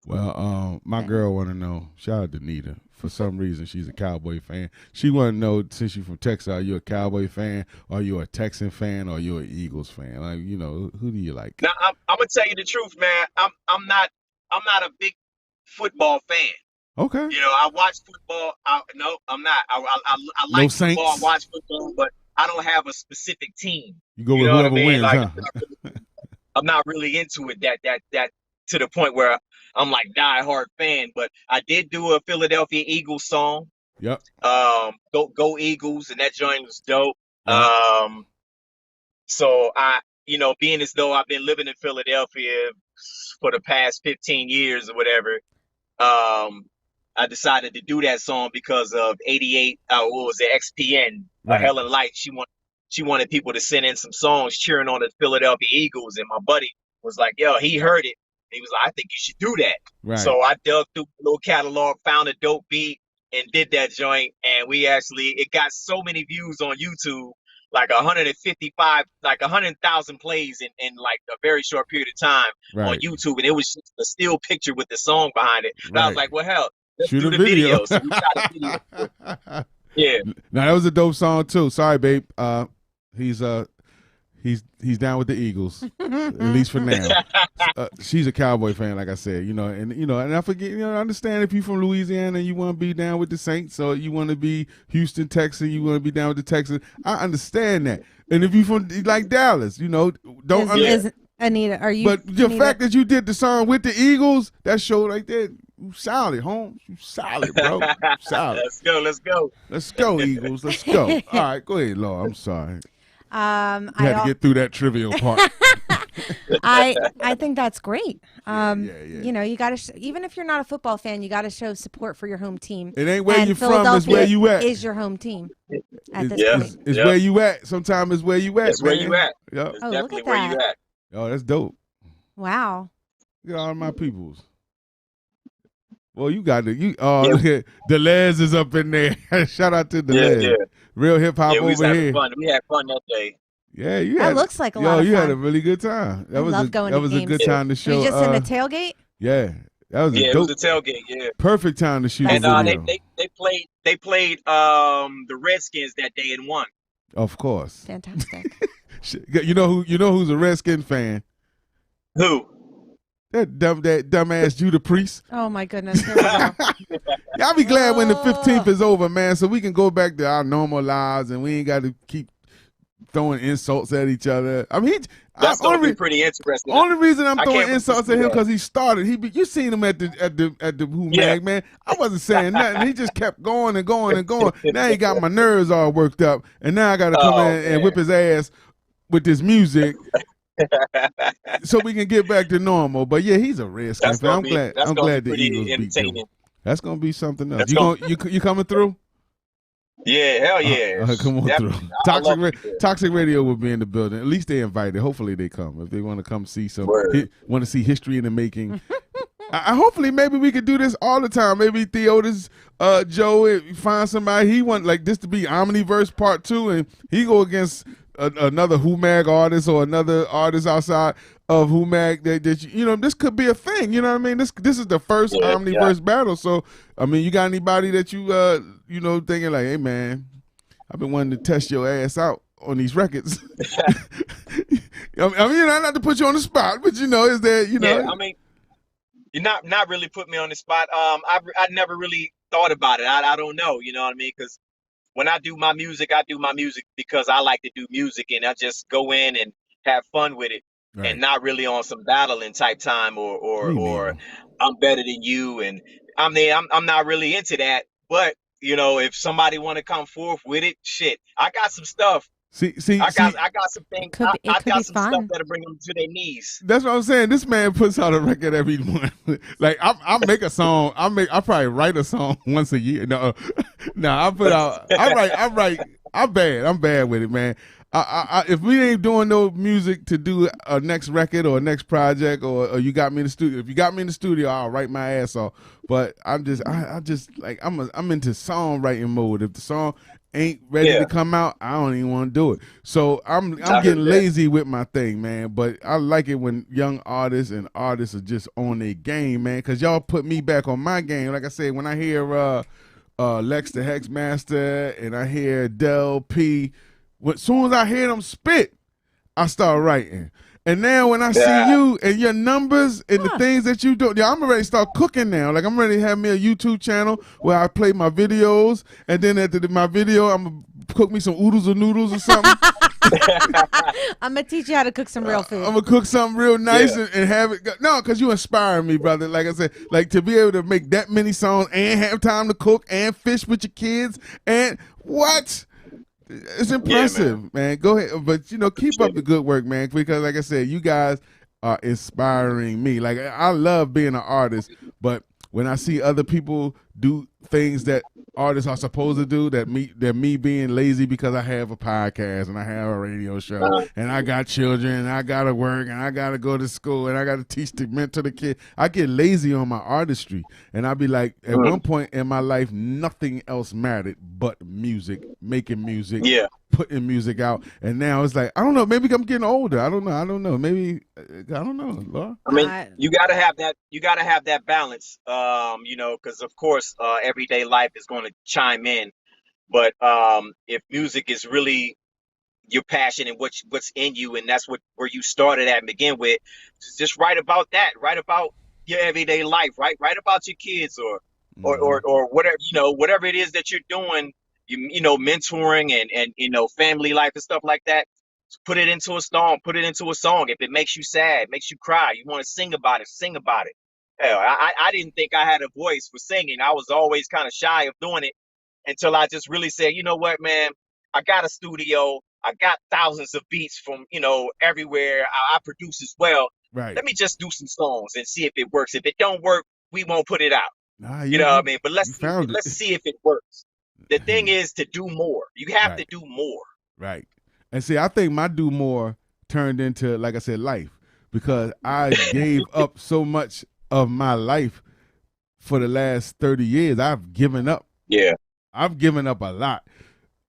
Well, my girl want to know. Shout out to Nita. For some reason, she's a Cowboy fan. She want to know, since you're from Texas, are you a Cowboy fan? Are you a Texan fan? Or are you an Eagles fan? Like, who do you like? Now, I'm gonna tell you the truth, man. I'm not a big football fan. Okay. I watch football. No, I'm not. I like No football. I Saints? watch football, but I don't have a specific team. You go with whoever wins, huh? I'm not really into it that to the point where I'm like die-hard fan. But I did do a Philadelphia Eagles song. Yep. Go Eagles, and that joint was dope. Yep. So being as though I've been living in Philadelphia for the past 15 years or whatever, I decided to do that song because of 88. What was it? XPN. Right. Helen Light. She wanted people to send in some songs cheering on the Philadelphia Eagles, and my buddy was like, "Yo," he heard it. He was like, "I think you should do that." Right. So I dug through the little catalog, found a dope beat, and did that joint. And it got so many views on YouTube, like 155, like 100,000 plays in like a very short period of time on YouTube. And it was just a still picture with the song behind it. And I was like, well, hell, let's do the video. So we shot a video. Yeah. Now that was a dope song too. Sorry, babe. He's down with the Eagles, at least for now. She's a Cowboy fan, like I said, and I forget, I understand if you're from Louisiana and you want to be down with the Saints, or you want to be Houston, Texas, you want to be down with the Texans. I understand that. And if you're from like Dallas, Anita, are you? But the fact that you did the song with the Eagles, that show right there, you solid, Holmes. You solid, bro. Solid. Let's go. Let's go, Eagles. Let's go. All right, go ahead, Laura. I'm sorry. You had to get through that trivial part. I think that's great. Yeah. You got to even if you're not a football fan, you got to show support for your home team. It ain't where you're from; it's where you at. Is your home team at this point? It's where you at. Sometimes it's where you at. It's where you at. Yep. It's definitely where you at. Oh, that's dope. Wow. Look at all my peoples. Well, you got look at Delez is up in there. Shout out to Delez. Yeah. Real hip hop over here. Fun. We had fun that day. Yeah, that looks like a lot of fun. You had a really good time. That was a good time to show. Were you just in the tailgate? Yeah, that was it was a tailgate. Yeah, perfect time to shoot. And they played the Redskins that day and won. Of course. Fantastic. You know who's a Redskin fan? Who? That dumbass Judah Priest. Oh my goodness. Here we go. Y'all be glad when the 15th is over, man, so we can go back to our normal lives and we ain't got to keep throwing insults at each other. I mean, that's gonna be pretty interesting. Only reason I'm throwing insults at him because he started. You seen him at the Who Mag, man. I wasn't saying nothing. He just kept going and going and going. Now he got my nerves all worked up, and now I got to come in and whip his ass with this music. So we can get back to normal. But yeah, he's a Redskin fan. I'm glad the Eagles beat them. That's gonna be something else. You coming through? Yeah, hell yeah. Come on through. Toxic Radio will be in the building. At least they invited. Hopefully they come. If they want to come see want to see history in the making. Hopefully maybe we could do this all the time. Maybe Theotis, Joe, find somebody. He want like this to be Omniverse Part 2, and he go against another Who Mag artist or another artist outside of Who Mag. That this could be a thing. You know what I mean? This is the first Omniverse battle. So I mean, you got anybody that you thinking like, hey man, I've been wanting to test your ass out on these records. I mean, not to put you on the spot, but is there Yeah, I mean, you're not really putting me on the spot. I never really thought about it. I don't know. You know what I mean? Because when I do my music because I like to do music, and I just go in and have fun with it, and not really on some battling type time or I'm better than you, and I'm not really into that. But if somebody want to come forth with it, shit, I got some stuff. I got some things. I got some stuff that'll bring them to their knees. That's what I'm saying. This man puts out a record every month. Like I make a song. I probably write a song once a year. No, I put out. I write. I'm bad with it, man. if we ain't doing no music to do a next record or a next project, or you got me in the studio. If you got me in the studio, I'll write my ass off. But I'm just like I'm into songwriting mode. If the song ain't ready to come out, I don't even want to do it. So I'm getting lazy with my thing, man. But I like it when young artists and artists are just on their game, man. Cause y'all put me back on my game. Like I said, when I hear Lex the Hex Master and I hear Del P, as soon as I hear them spit, I start writing. And now when I see you and your numbers and the things that you do, I'm ready to start cooking now. Like I'm ready to have me a YouTube channel where I play my videos, and then at my video, I'm gonna cook me some oodles or noodles or something. I'm gonna teach you how to cook some real food. I'm gonna cook something real nice and have it. No, because you inspire me, brother. Like I said, like to be able to make that many songs and have time to cook and fish with your kids and what? It's impressive, man. Go ahead, but keep up the good work, man. Because like I said, you guys are inspiring me. Like I love being an artist, but when I see other people do things that artists are supposed to do, that me being lazy because I have a podcast and I have a radio show and I got children and I gotta work and I gotta go to school and I gotta teach to mentor the kid, I get lazy on my artistry. And I be like, at one point in my life, nothing else mattered but music, making music, putting music out. And now it's like, I don't know, maybe I'm getting older. I don't know. Maybe I don't know, Laura. I mean, you gotta have that balance. Because of course everyday life is going to chime in, but if music is really your passion and what's in you, and that's where you started at and begin with, just write about that, write about your everyday life, write about your kids or whatever, whatever it is that you're doing, mentoring and family life and stuff like that. Put it into a song. If it makes you sad, makes you cry, you want to sing about it, sing about it. Hell, I didn't think I had a voice for singing. I was always kind of shy of doing it until I just really said, you know what, man, I got a studio. I got thousands of beats from, everywhere. I produce as well. Right. Let me just do some songs and see if it works. If it don't work, we won't put it out. You know what I mean? But let's see if it works. The thing is to do more. You have to do more. Right. And see, I think my do more turned into, like I said, life, because I gave up so much of my life for the last 30 years. I've given up. Yeah. I've given up a lot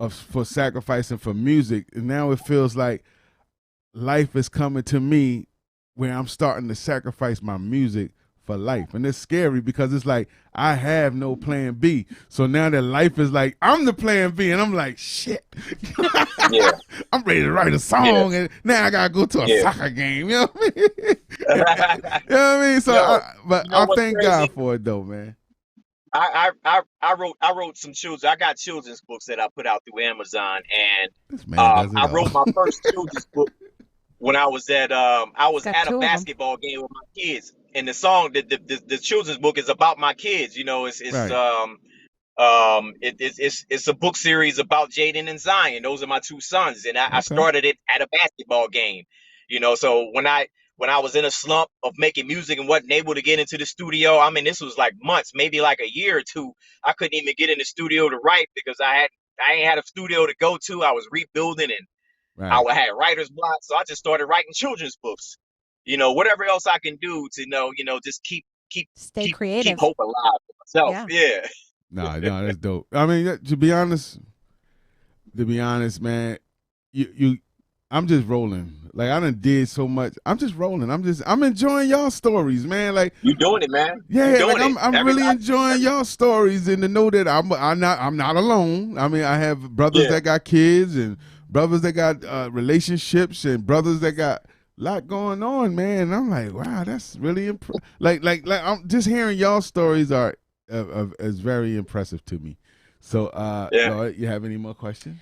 for sacrificing for music. And now it feels like life is coming to me where I'm starting to sacrifice my music for life. And it's scary because it's like I have no plan B. So now that life is like I'm the plan B, and I'm like, shit. I'm ready to write a song, and now I gotta go to a soccer game. You know what I mean? You know what I mean? So, I thank crazy? God for it, though, man. I wrote some children's. I got children's books that I put out through Amazon, and I wrote my first children's book when I was at a basketball game with my kids. And the song, the children's book is about my kids. It's a book series about Jaden and Zion. Those are my two sons, and I started it at a basketball game. So when I was in a slump of making music and wasn't able to get into the studio, I mean, this was like months, maybe like a year or two. I couldn't even get in the studio to write because I ain't had a studio to go to. I was rebuilding, and I had writer's block, so I just started writing children's books. Whatever else I can do to, just keep creative, keep hope alive for myself. Yeah. No, that's dope. I mean, to be honest, man, I'm just rolling. Like I done did so much. I'm just rolling. I'm enjoying y'all stories, man. Like you doing it, man. Yeah, I'm really enjoying y'all stories, and to know that I'm not alone. I mean, I have brothers that got kids and brothers that got relationships and brothers that got lot going on, man. And I'm like, wow, that's really like I'm just hearing y'all stories is very impressive to me. So, Lord, you have any more questions?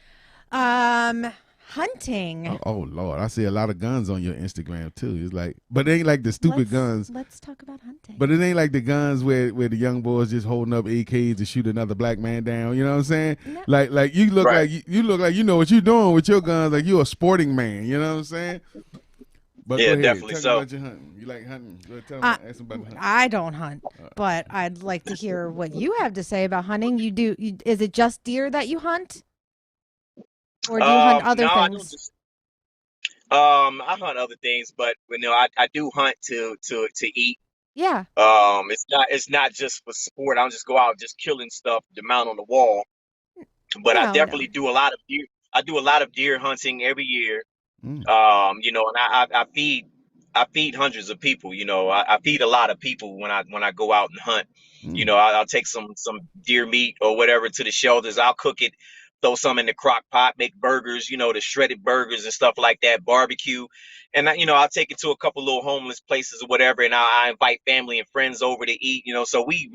Hunting. Oh Lord, I see a lot of guns on your Instagram too. It's like, but it ain't like the stupid guns. Let's talk about hunting. But it ain't like the guns where the young boys just holding up AKs to shoot another black man down. You know what I'm saying? No. Like you look like you look like you know what you're doing with your guns. Like you're a sporting man. You know what I'm saying? But yeah, definitely. Tell me about your hunting. You like hunting? Ask about hunting. I don't hunt, but I'd like to hear what you have to say about hunting. You do? Is it just deer that you hunt? Or do you hunt other No, I don't things? just I hunt other things, but I do hunt to eat. Yeah. It's not just for sport. I don't just go out just killing stuff to mount on the wall. But I No, definitely no. do a lot of deer. I do a lot of deer hunting every year. Mm. And I feed hundreds of people. I feed a lot of people when I go out and hunt. Mm. I'll take some deer meat or whatever to the shelters. I'll cook it, throw some in the crock pot, make burgers, the shredded burgers and stuff like that, barbecue. And I'll take it to a couple little homeless places or whatever, and I invite family and friends over to eat. So we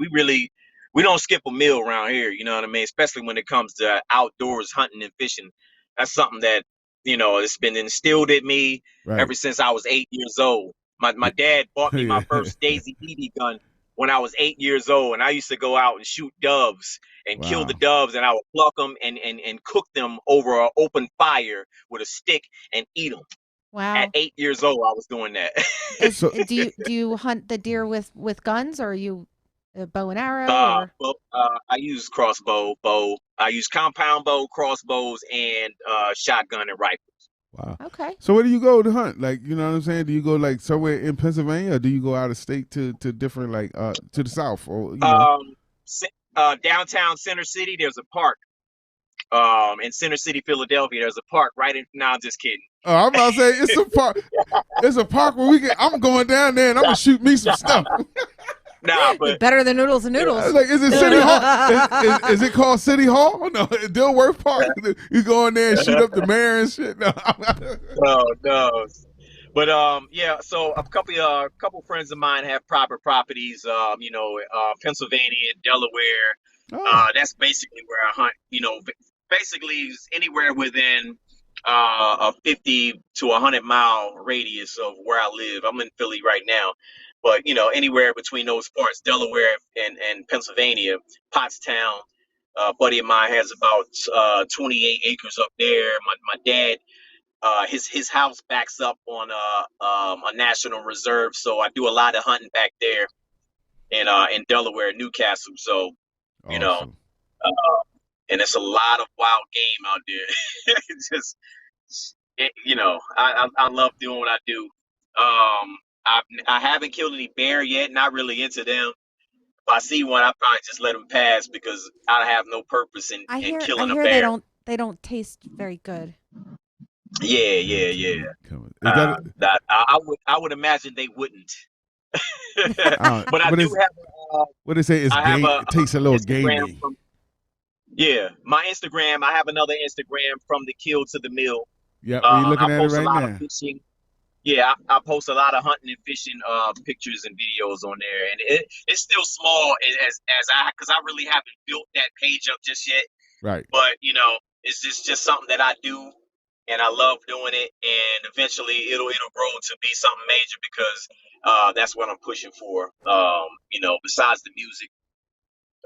don't skip a meal around here. You know what I mean? Especially when it comes to outdoors hunting and fishing. That's something that it's been instilled in me Right. ever since I was 8 years old. My dad bought me my Yeah. first Daisy BB gun when I was 8 years old, and I used to go out and shoot doves and kill the Wow. doves, and I would pluck them and cook them over an open fire with a stick and eat them. At Wow. 8 years old, I was doing that. So Do you hunt the deer with guns, or are you a bow and arrow, or? I use bow. I use compound bow, crossbows, and shotgun and rifle. wow. Okay. So where do you go to hunt? Like, you know what I'm saying? Do you go like somewhere in Pennsylvania, or do you go out of state to different to the south, or Downtown Center City, there's a park. In Center City, Philadelphia, there's a park right in. No, I'm just kidding. Oh, I'm about to say it's a park. It's a park where I'm going down there and I'm gonna shoot me some stuff. Nah, but Better than noodles and noodles. Like, is it City Hall? Is it called City Hall? No, Dilworth Park. You go in there and shoot up the mayor and shit. No. no. But yeah. So a couple friends of mine have private properties. Pennsylvania, Delaware. Oh. That's basically where I hunt. Basically it's anywhere within a 50 to 100 mile radius of where I live. I'm in Philly right now, but anywhere between those parts, Delaware and Pennsylvania, Pottstown. A buddy of mine has about 28 acres up there. My dad, his house backs up on a national reserve, so I do a lot of hunting back there in Delaware, Newcastle. So Awesome. and it's a lot of wild game out there. It's just, I love doing what I do. I haven't killed any bear yet. Not really into them. If I see one, I probably just let them pass because I have no purpose in killing a bear. They don't taste very good. Yeah. I would imagine they wouldn't. But I do have. What they say is it tastes a little gamey. My Instagram. I have another Instagram, from the kill to the mill. Yeah, are you looking at it right now? Fishing. Yeah, I post a lot of hunting and fishing pictures and videos on there, and it's still small because I really haven't built that page up just yet. Right. But it's just something that I do, and I love doing it, and eventually it'll grow to be something major because that's what I'm pushing for. Besides the music,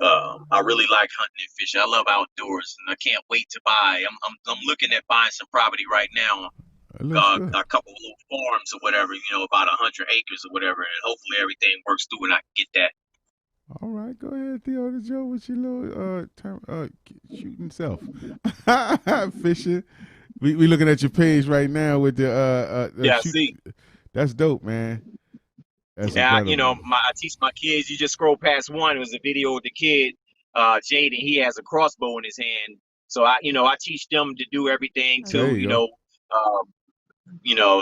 I really like hunting and fishing. I love outdoors, and I can't wait to buy. I'm looking at buying some property right now. A couple of little farms or whatever, about 100 acres or whatever, and hopefully everything works through and I can get that. All right, go ahead, Theo the Joe, with your little shooting self. Fishing. We looking at your page right now with the see. That's dope, man. That's incredible. I teach my kids. You just scroll past one. It was a video with the kid, Jaden. He has a crossbow in his hand. So I teach them to do everything to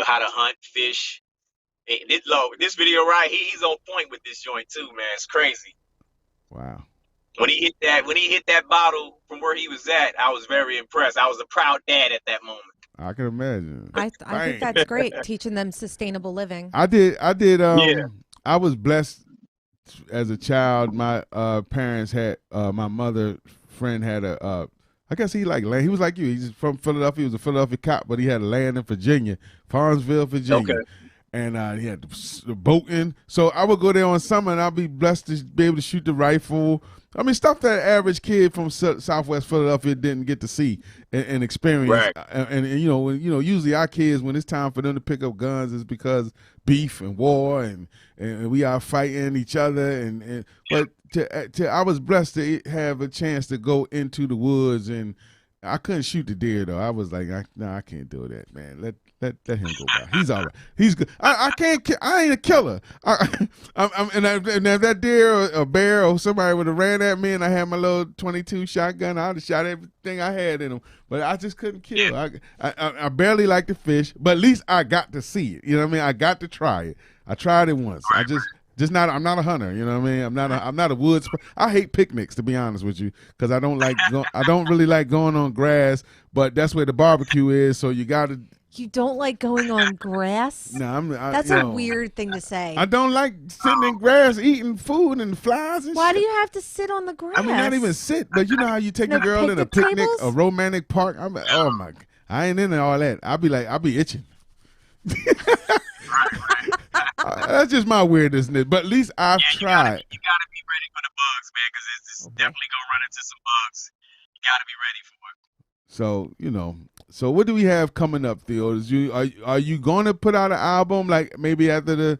how to hunt, fish. This video right, he's on point with this joint too, man. It's crazy. Wow. When he hit that bottle from where he was at, I was very impressed. I was a proud dad at that moment. I can imagine. I think that's great, teaching them sustainable living. I did. I was blessed as a child. My parents had my mother friend had I guess he liked land. He was like you. He's from Philadelphia. He was a Philadelphia cop, but he had land in Virginia, Farmsville, Virginia. Okay. And he had the boating. So I would go there on summer, and I'd be blessed to be able to shoot the rifle. I mean, stuff that average kid from Southwest Philadelphia didn't get to see and experience. Right. And usually our kids, when it's time for them to pick up guns, it's because beef and war and we are fighting each other. But I was blessed to have a chance to go into the woods and I couldn't shoot the deer though. I was like, no, I can't do that, man. Let him go by. He's all right. He's good. I can't. I ain't a killer. And if that deer or a bear or somebody would have ran at me and I had my little 22 shotgun, I'd have shot everything I had in him. But I just couldn't kill. I barely like to fish, but at least I got to see it. You know what I mean? I got to try it. I tried it once. I'm not a hunter. You know what I mean? I'm not a woods. I hate picnics, to be honest with you, because I don't really like going on grass. But that's where the barbecue is, so you got to. You don't like going on grass? No, that's a weird thing to say. I don't like sitting in grass eating food and flies and Why shit. do you have to sit on the grass? I mean, not even sit, but you know how you take a girl in a picnic, tables? a romantic park. Oh my, I ain't into all that. I'll be itching. That's just my weirdness, but at least I've tried. You gotta be ready for the bugs, man, because it's definitely gonna run into some bugs. You gotta be ready for it. So what do we have coming up, Theo? Are you going to put out an album like maybe after the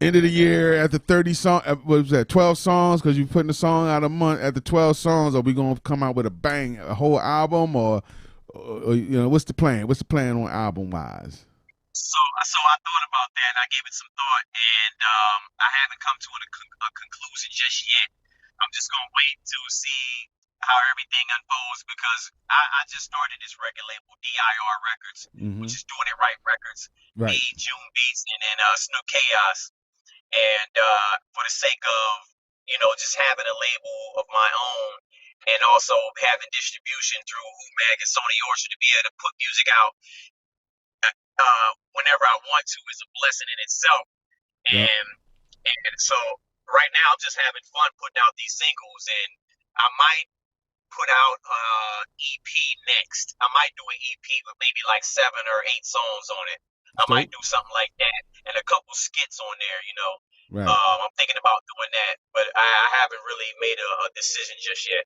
end of the year, after 30 songs? What was that, 12 songs? Because you're putting a song out a month. After 12 songs, are we going to come out with a bang, a whole album, or what's the plan? What's the plan on album wise? So I thought about that, and I gave it some thought, and I haven't come to a conclusion just yet. I'm just gonna wait to see how everything unfolds, because I just started this record label, DIR Records, which is Doing It Right Records, right. me, June Beats, and then Snook Chaos. And for the sake of, just having a label of my own, and also having distribution through Mag and Sony Orchard to be able to put music out whenever I want to is a blessing in itself. Yep. And so right now I'm just having fun putting out these singles, and I might put out EP next. I might do an EP with maybe like 7 or 8 songs on it. I might do something like that, and a couple skits on there, Right. I'm thinking about doing that, but I haven't really made a decision just yet.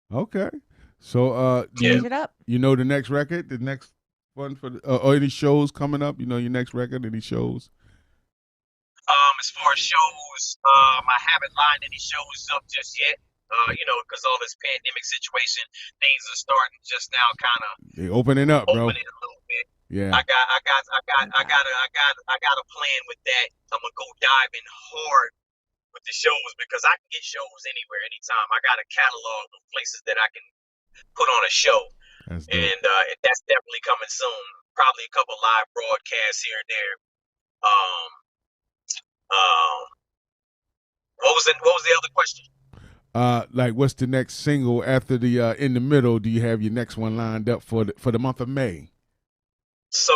Okay. So Change it up. You know the next record, the next one or any shows coming up? You know your next record, any shows? As far as shows, I haven't lined any shows up just yet. Because all this pandemic situation, things are starting just now, kind of They opening up, bro. opening a little bit. Yeah. I got a plan with that. I'm gonna go dive in hard with the shows, because I can get shows anywhere, anytime. I got a catalog of places that I can put on a show, and that's definitely coming soon. Probably a couple live broadcasts here and there. What was the other question? Like what's the next single after the In the Middle? Do you have your next one lined up for the month of May? So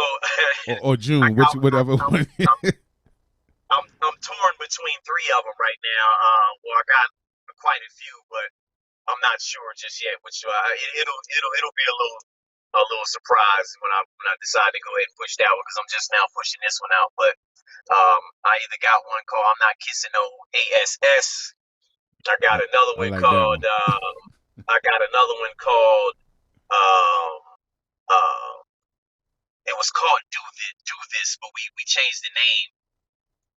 or June, whatever one. I'm torn between 3 of them right now. Well, I got quite a few, but I'm not sure just yet. Which it'll be a little surprise when I decide to go ahead and push that one, because I'm just now pushing this one out. But I either got one called "I'm Not Kissing No ASS." I got another one called. I got another one called. It was called Do This, but we changed the name.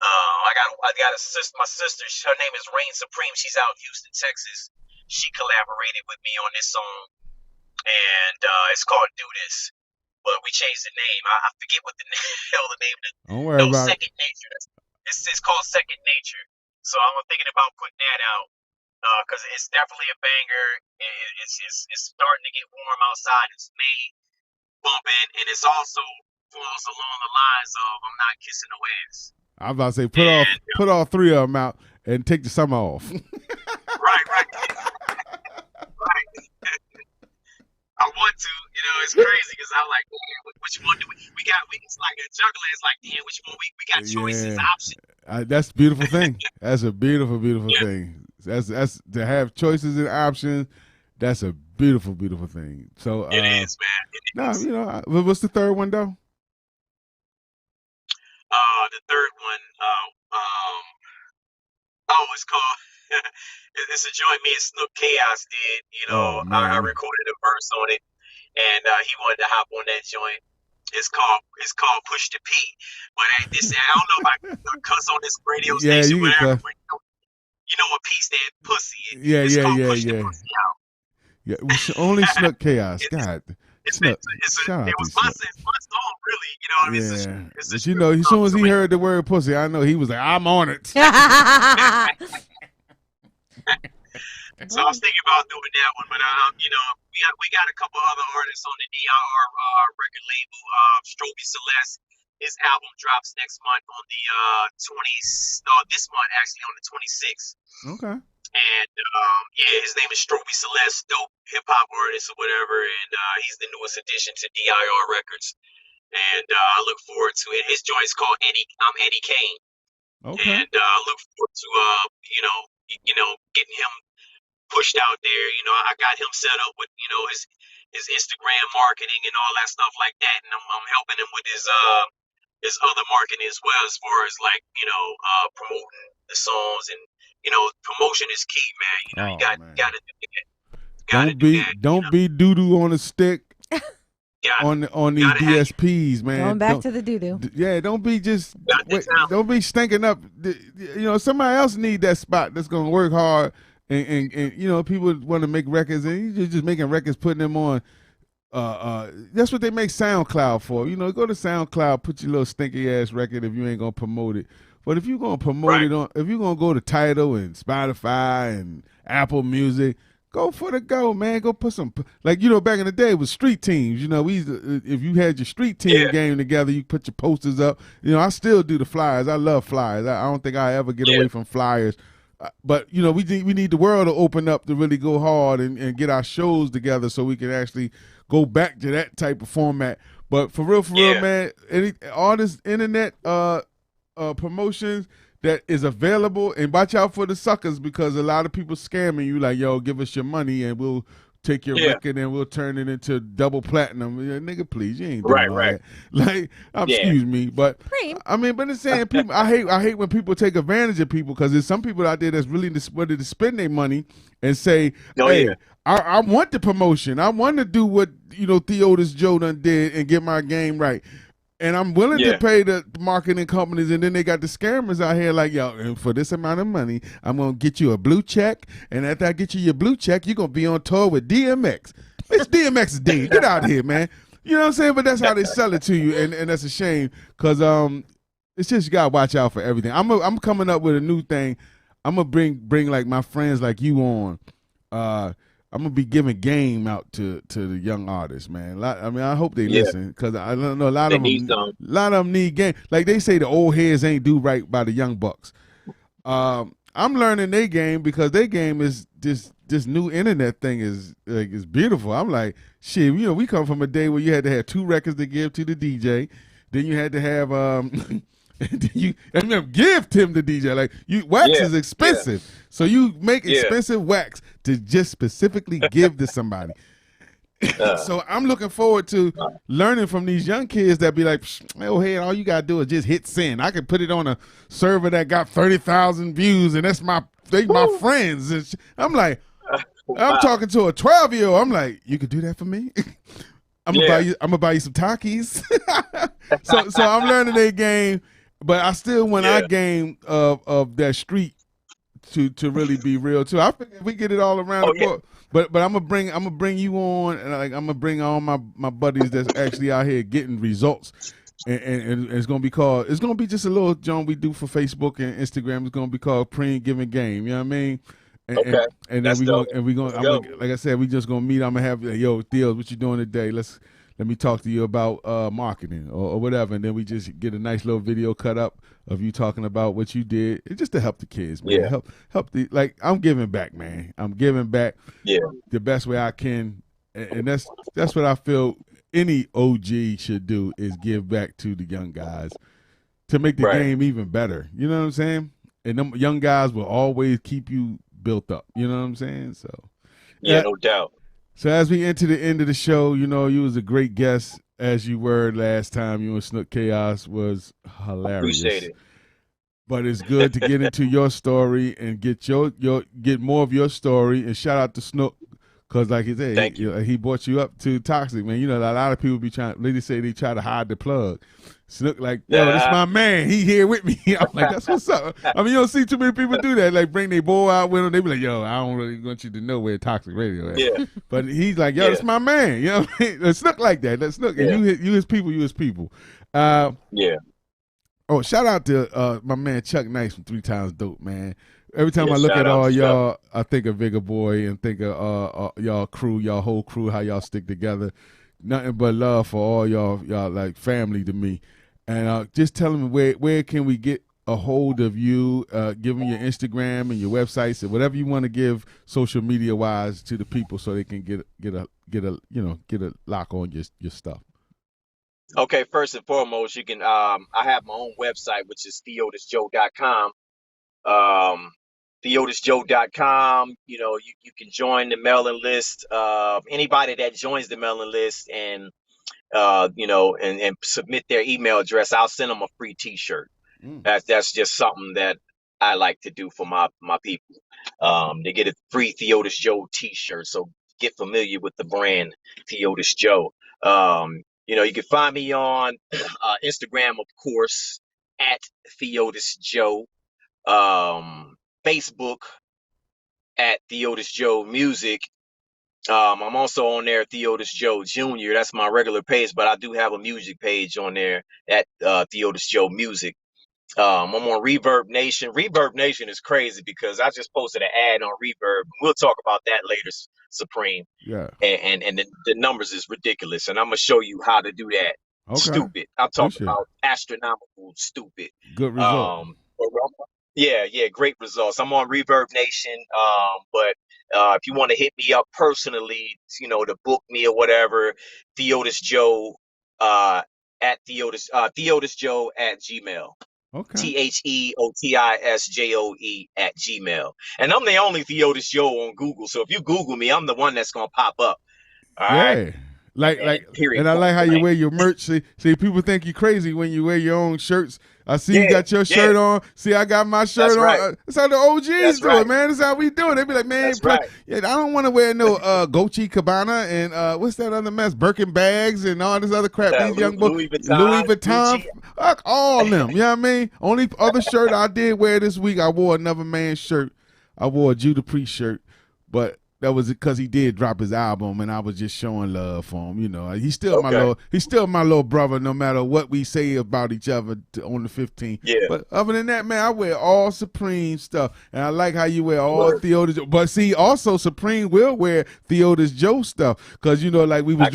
I got a sister. My sister, her name is Supreem. She's out in Houston, Texas. She collaborated with me on this song, and it's called Do This. But we changed the name. I forget what the hell the name is. Don't worry about Second Nature. It's called Second Nature. So I'm thinking about putting that out, because it's definitely a banger. It's starting to get warm outside. It's May, bumping, and it's also falls along the lines of I'm Not Kissing No Ass. I was about to say put all 3 of them out and take the summer off. Right. I want to, it's crazy, because I'm like, which one do we got? It's like a juggler. It's like, damn, which one we got choices, options. That's a beautiful thing. That's a beautiful thing. That's to have choices and options. That's a beautiful thing. So it is, man. It is. What's the third one though? The third one, it's called. It's a joint me and Snook Chaos did. I recorded a verse on it, and he wanted to hop on that joint. It's called Push the P. But I don't know if I can cuss on this radio station, whatever. But you know what P stand pussy is. Yeah. Push the pussy out. Yeah, only Snook Chaos. God, Snook. Shout out it to was my Snook. song, really. You know what I mean? Yeah, It's but you know, as soon as he heard the word pussy, I know he was like, "I'm on it." So I was thinking about doing that one, but you know, we got a couple other artists on the DIR record label. Stroby Celeste, his album drops next month on the this month actually on the 26th. Okay. And yeah, his name is Stroby Celeste, dope hip hop artist or whatever, and he's the newest addition to DIR Records. And I look forward to it. His joint's called I'm Eddie Kane. Okay. And look forward to getting him pushed out there. You know, I got him set up with his Instagram marketing and all that stuff like that, and I'm helping him with his other marketing as well, as far as like promoting the songs, and promotion is key, man. You know, you gotta do that. Don't be doo doo on a stick. On these DSPs, man. Going back to the doo-doo. Yeah, don't be don't be stinking up. You know, somebody else need that spot that's gonna work hard, and you know, people want to make records, and you're just making records, putting them on. That's what they make SoundCloud for. You know, go to SoundCloud, put your little stinky ass record if you ain't gonna promote it. But if you're gonna promote it if you're gonna go to Tidal and Spotify and Apple Music, go for the go, man. Go put some, like, you know, back in the day it was street teams. You know, if you had your street team game together, you put your posters up. You know, I still do the flyers. I love flyers. I don't think I ever get away from flyers. But, you know, we need the world to open up to really go hard and get our shows together so we can actually go back to that type of format. But for real, man, all this internet promotions that is available, and watch out for the suckers, because a lot of people scamming you like, yo, give us your money and we'll take your record and we'll turn it into double platinum. Yeah, nigga, please, you ain't doing all that. Like, excuse me, but I mean, but it's saying people. I hate when people take advantage of people, because there's some people out there that's really ready to spend their money and say, hey, I want the promotion. I want to do what Theotis Joe done did and get my game right. And I'm willing to pay the marketing companies, and then they got the scammers out here like, yo, and for this amount of money, I'm going to get you a blue check, and after I get you your blue check, you're going to be on tour with DMX. It's DMX's D. Get out of here, man. You know what I'm saying? But that's how they sell it to you, and that's a shame, because it's just you got to watch out for everything. I'm coming up with a new thing. I'm going to bring like my friends like you on. I'm gonna be giving game out to the young artists, man. I hope they listen, because I know a lot of them need game. Like they say, the old heads ain't do right by the young bucks. I'm learning their game, because their game is this new internet thing is beautiful. I'm like, shit, we come from a day where you had to have 2 records to give to the DJ, then you had to have give Tim the DJ. Like, wax is expensive, so you make expensive wax to just specifically give to somebody. So I'm looking forward to learning from these young kids that be like, oh, hey, all you gotta do is just hit send. I can put it on a server that got 30,000 views, and that's my friends. And I'm like, I'm talking to a 12-year-old. I'm like, you could do that for me. I'm gonna buy you some Takis. so I'm learning their game. But I still want our game of that street to really be real too. I think if we get it all around the book. But I'm gonna bring you on, and I'm gonna bring all my buddies that's actually out here getting results. And it's gonna be just a little joint we do for Facebook and Instagram. It's gonna be called Preem Giving Game. You know what I mean? And then we gonna like I said, we just gonna meet. I'm gonna have, yo, Theo, what you doing today? Let me talk to you about marketing or whatever, and then we just get a nice little video cut up of you talking about what you did. It's just to help the kids, man. Yeah. Help I'm giving back, man. I'm giving back the best way I can, and that's what I feel any OG should do, is give back to the young guys to make the game even better. You know what I'm saying? And them young guys will always keep you built up. You know what I'm saying? So no doubt. So as we enter the end of the show, you was a great guest, as you were last time. You and Snook Chaos was hilarious. Appreciate it. But it's good to get into your story and get more of your story. And shout out to Snook, Because like he said, he brought you up to Toxic, man. You know, a lot of people be trying, they say they try to hide the plug. Snook like, yo, this my man. He here with me. I'm like, that's what's up. I mean, you don't see too many people do that. Like, bring their boy out with them. They be like, yo, I don't really want you to know where Toxic Radio is. Yeah. But he's like, yo, that's my man. You know what I mean? Let's Snook like that. Let's Snook. And you his people, you his people. Yeah. Oh, shout out to my man Chuck Nice from 3 Times Dope, man. Every time I look shout at out all to y'all, I think of Vigor Boy and think of y'all crew, y'all whole crew, how y'all stick together. Nothing but love for all y'all like family to me. And just tell them where can we get a hold of you? Give them your Instagram and your websites and whatever you want to give social media wise to the people so they can get a lock on your stuff. Okay, first and foremost, you can I have my own website, which is theotisjoe.com. theotisjoe.com. You know, you can join the mailing list. Anybody that joins the mailing list and and submit their email address, I'll send them a free T-shirt. That's just something that I like to do for my people. They get a free Theotis Joe T-shirt. So get familiar with the brand Theotis Joe. You can find me on Instagram, of course, at Theotis Joe. Facebook at Theotis Joe Music. I'm also on there, Theotis Joe Jr. That's my regular page, but I do have a music page on there at Theotis Joe Music. I'm on Reverb Nation. Reverb Nation is crazy because I just posted an ad on Reverb. We'll talk about that later, Supreme. Yeah. And the numbers is ridiculous, and I'm gonna show you how to do that. Okay. Stupid. I'm talking about astronomical stupid. Good result. Yeah, great results. I'm on Reverb Nation, but if you want to hit me up personally, to book me or whatever, Theotis Joe at Theotis Joe at Gmail. Okay. TheotisJoe at Gmail. And I'm the only Theotis Joe on Google. So if you Google me, I'm the one that's gonna pop up. All right. And I like how you wear your merch. See, people think you crazy when you wear your own shirts. I see you got your shirt on. See, I got my shirt on. Right. That's how the OGs do it, man. That's how we do it. They be like, man, I don't want to wear no Gucci Cabana and what's that other mess? Birkin bags and all this other crap. These young boys, Louis Vuitton, fuck all them. You know what I mean? Only other shirt I did wear this week, I wore another man's shirt. I wore a Judah Priest shirt, but that was because he did drop his album, and I was just showing love for him. He's still my little brother, no matter what we say about each other on the 15th. Yeah. But other than that, man, I wear all Supreme stuff, and I like how you wear all Theotis. But see, also Supreme will wear Theotis Joe stuff because like we was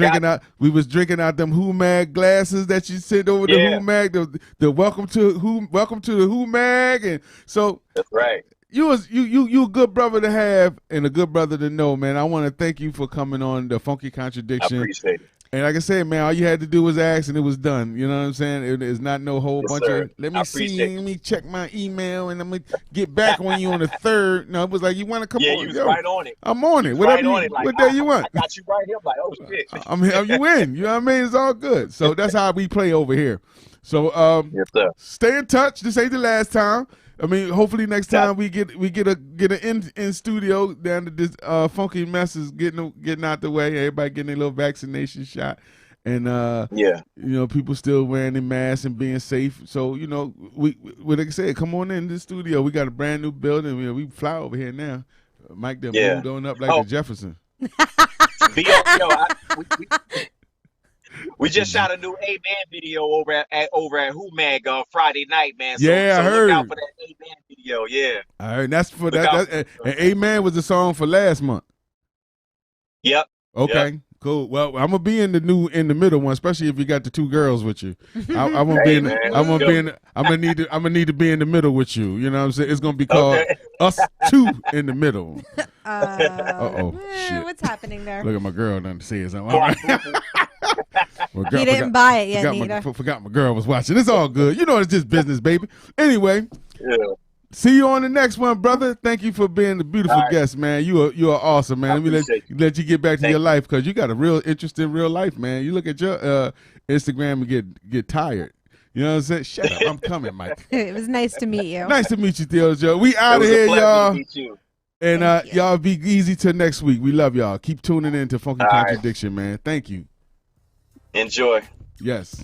drinking out them Who Mag glasses that you sent over to Who Mag, the welcome to the Who Mag, and so that's right. You a good brother to have and a good brother to know, man. I want to thank you for coming on the Funky Contradiction. I appreciate it. And like I said, man, all you had to do was ask and it was done. You know what I'm saying? It is not no whole bunch of, let me check my email and I'm going to get back on you on the 3rd. No, it was like, you want to come on? Yeah, you was right on it. I'm on it. Whatever what day you want. I got you right here. I'm like, oh, shit. You win. You know what I mean? It's all good. So that's how we play over here. So yes, sir. Stay in touch. This ain't the last time. I mean, hopefully next time we get an in studio down to this funky mess is getting out the way. Everybody getting a little vaccination shot, and people still wearing their masks and being safe. So we like I said, come on in the studio. We got a brand new building. We fly over here now. Mike done moved on up like the Jefferson. We just shot a new A-Man video over at Who Mag on Friday night, man. So, I heard. Look out for that A-Man video, yeah. All right, that's for that. And A-Man was the song for last month. Yep. Okay. Yep. Cool. Well, I'm gonna be in the middle one, especially if you got the 2 girls with you. I'm gonna need to be in the middle with you. You know what I'm saying? It's gonna be called Us 2 in the Middle. Shit. What's happening there? Look at my girl done say something. All right. He didn't buy it yet, neither. Forgot my girl was watching. It's all good. It's just business, baby. Anyway. Yeah. See you on the next one, brother. Thank you for being the beautiful guest, man. You are awesome, man. Let me let you get back to your life because you got a real interesting real life, man. You look at your Instagram and get tired. You know what I'm saying? Shut up. I'm coming, Mike. It was nice to meet you. Nice to meet you, Theo Joe. We out of here, y'all. And y'all be easy till next week. We love y'all. Keep tuning in to Funky Contradiction, man. Thank you. Enjoy. Yes.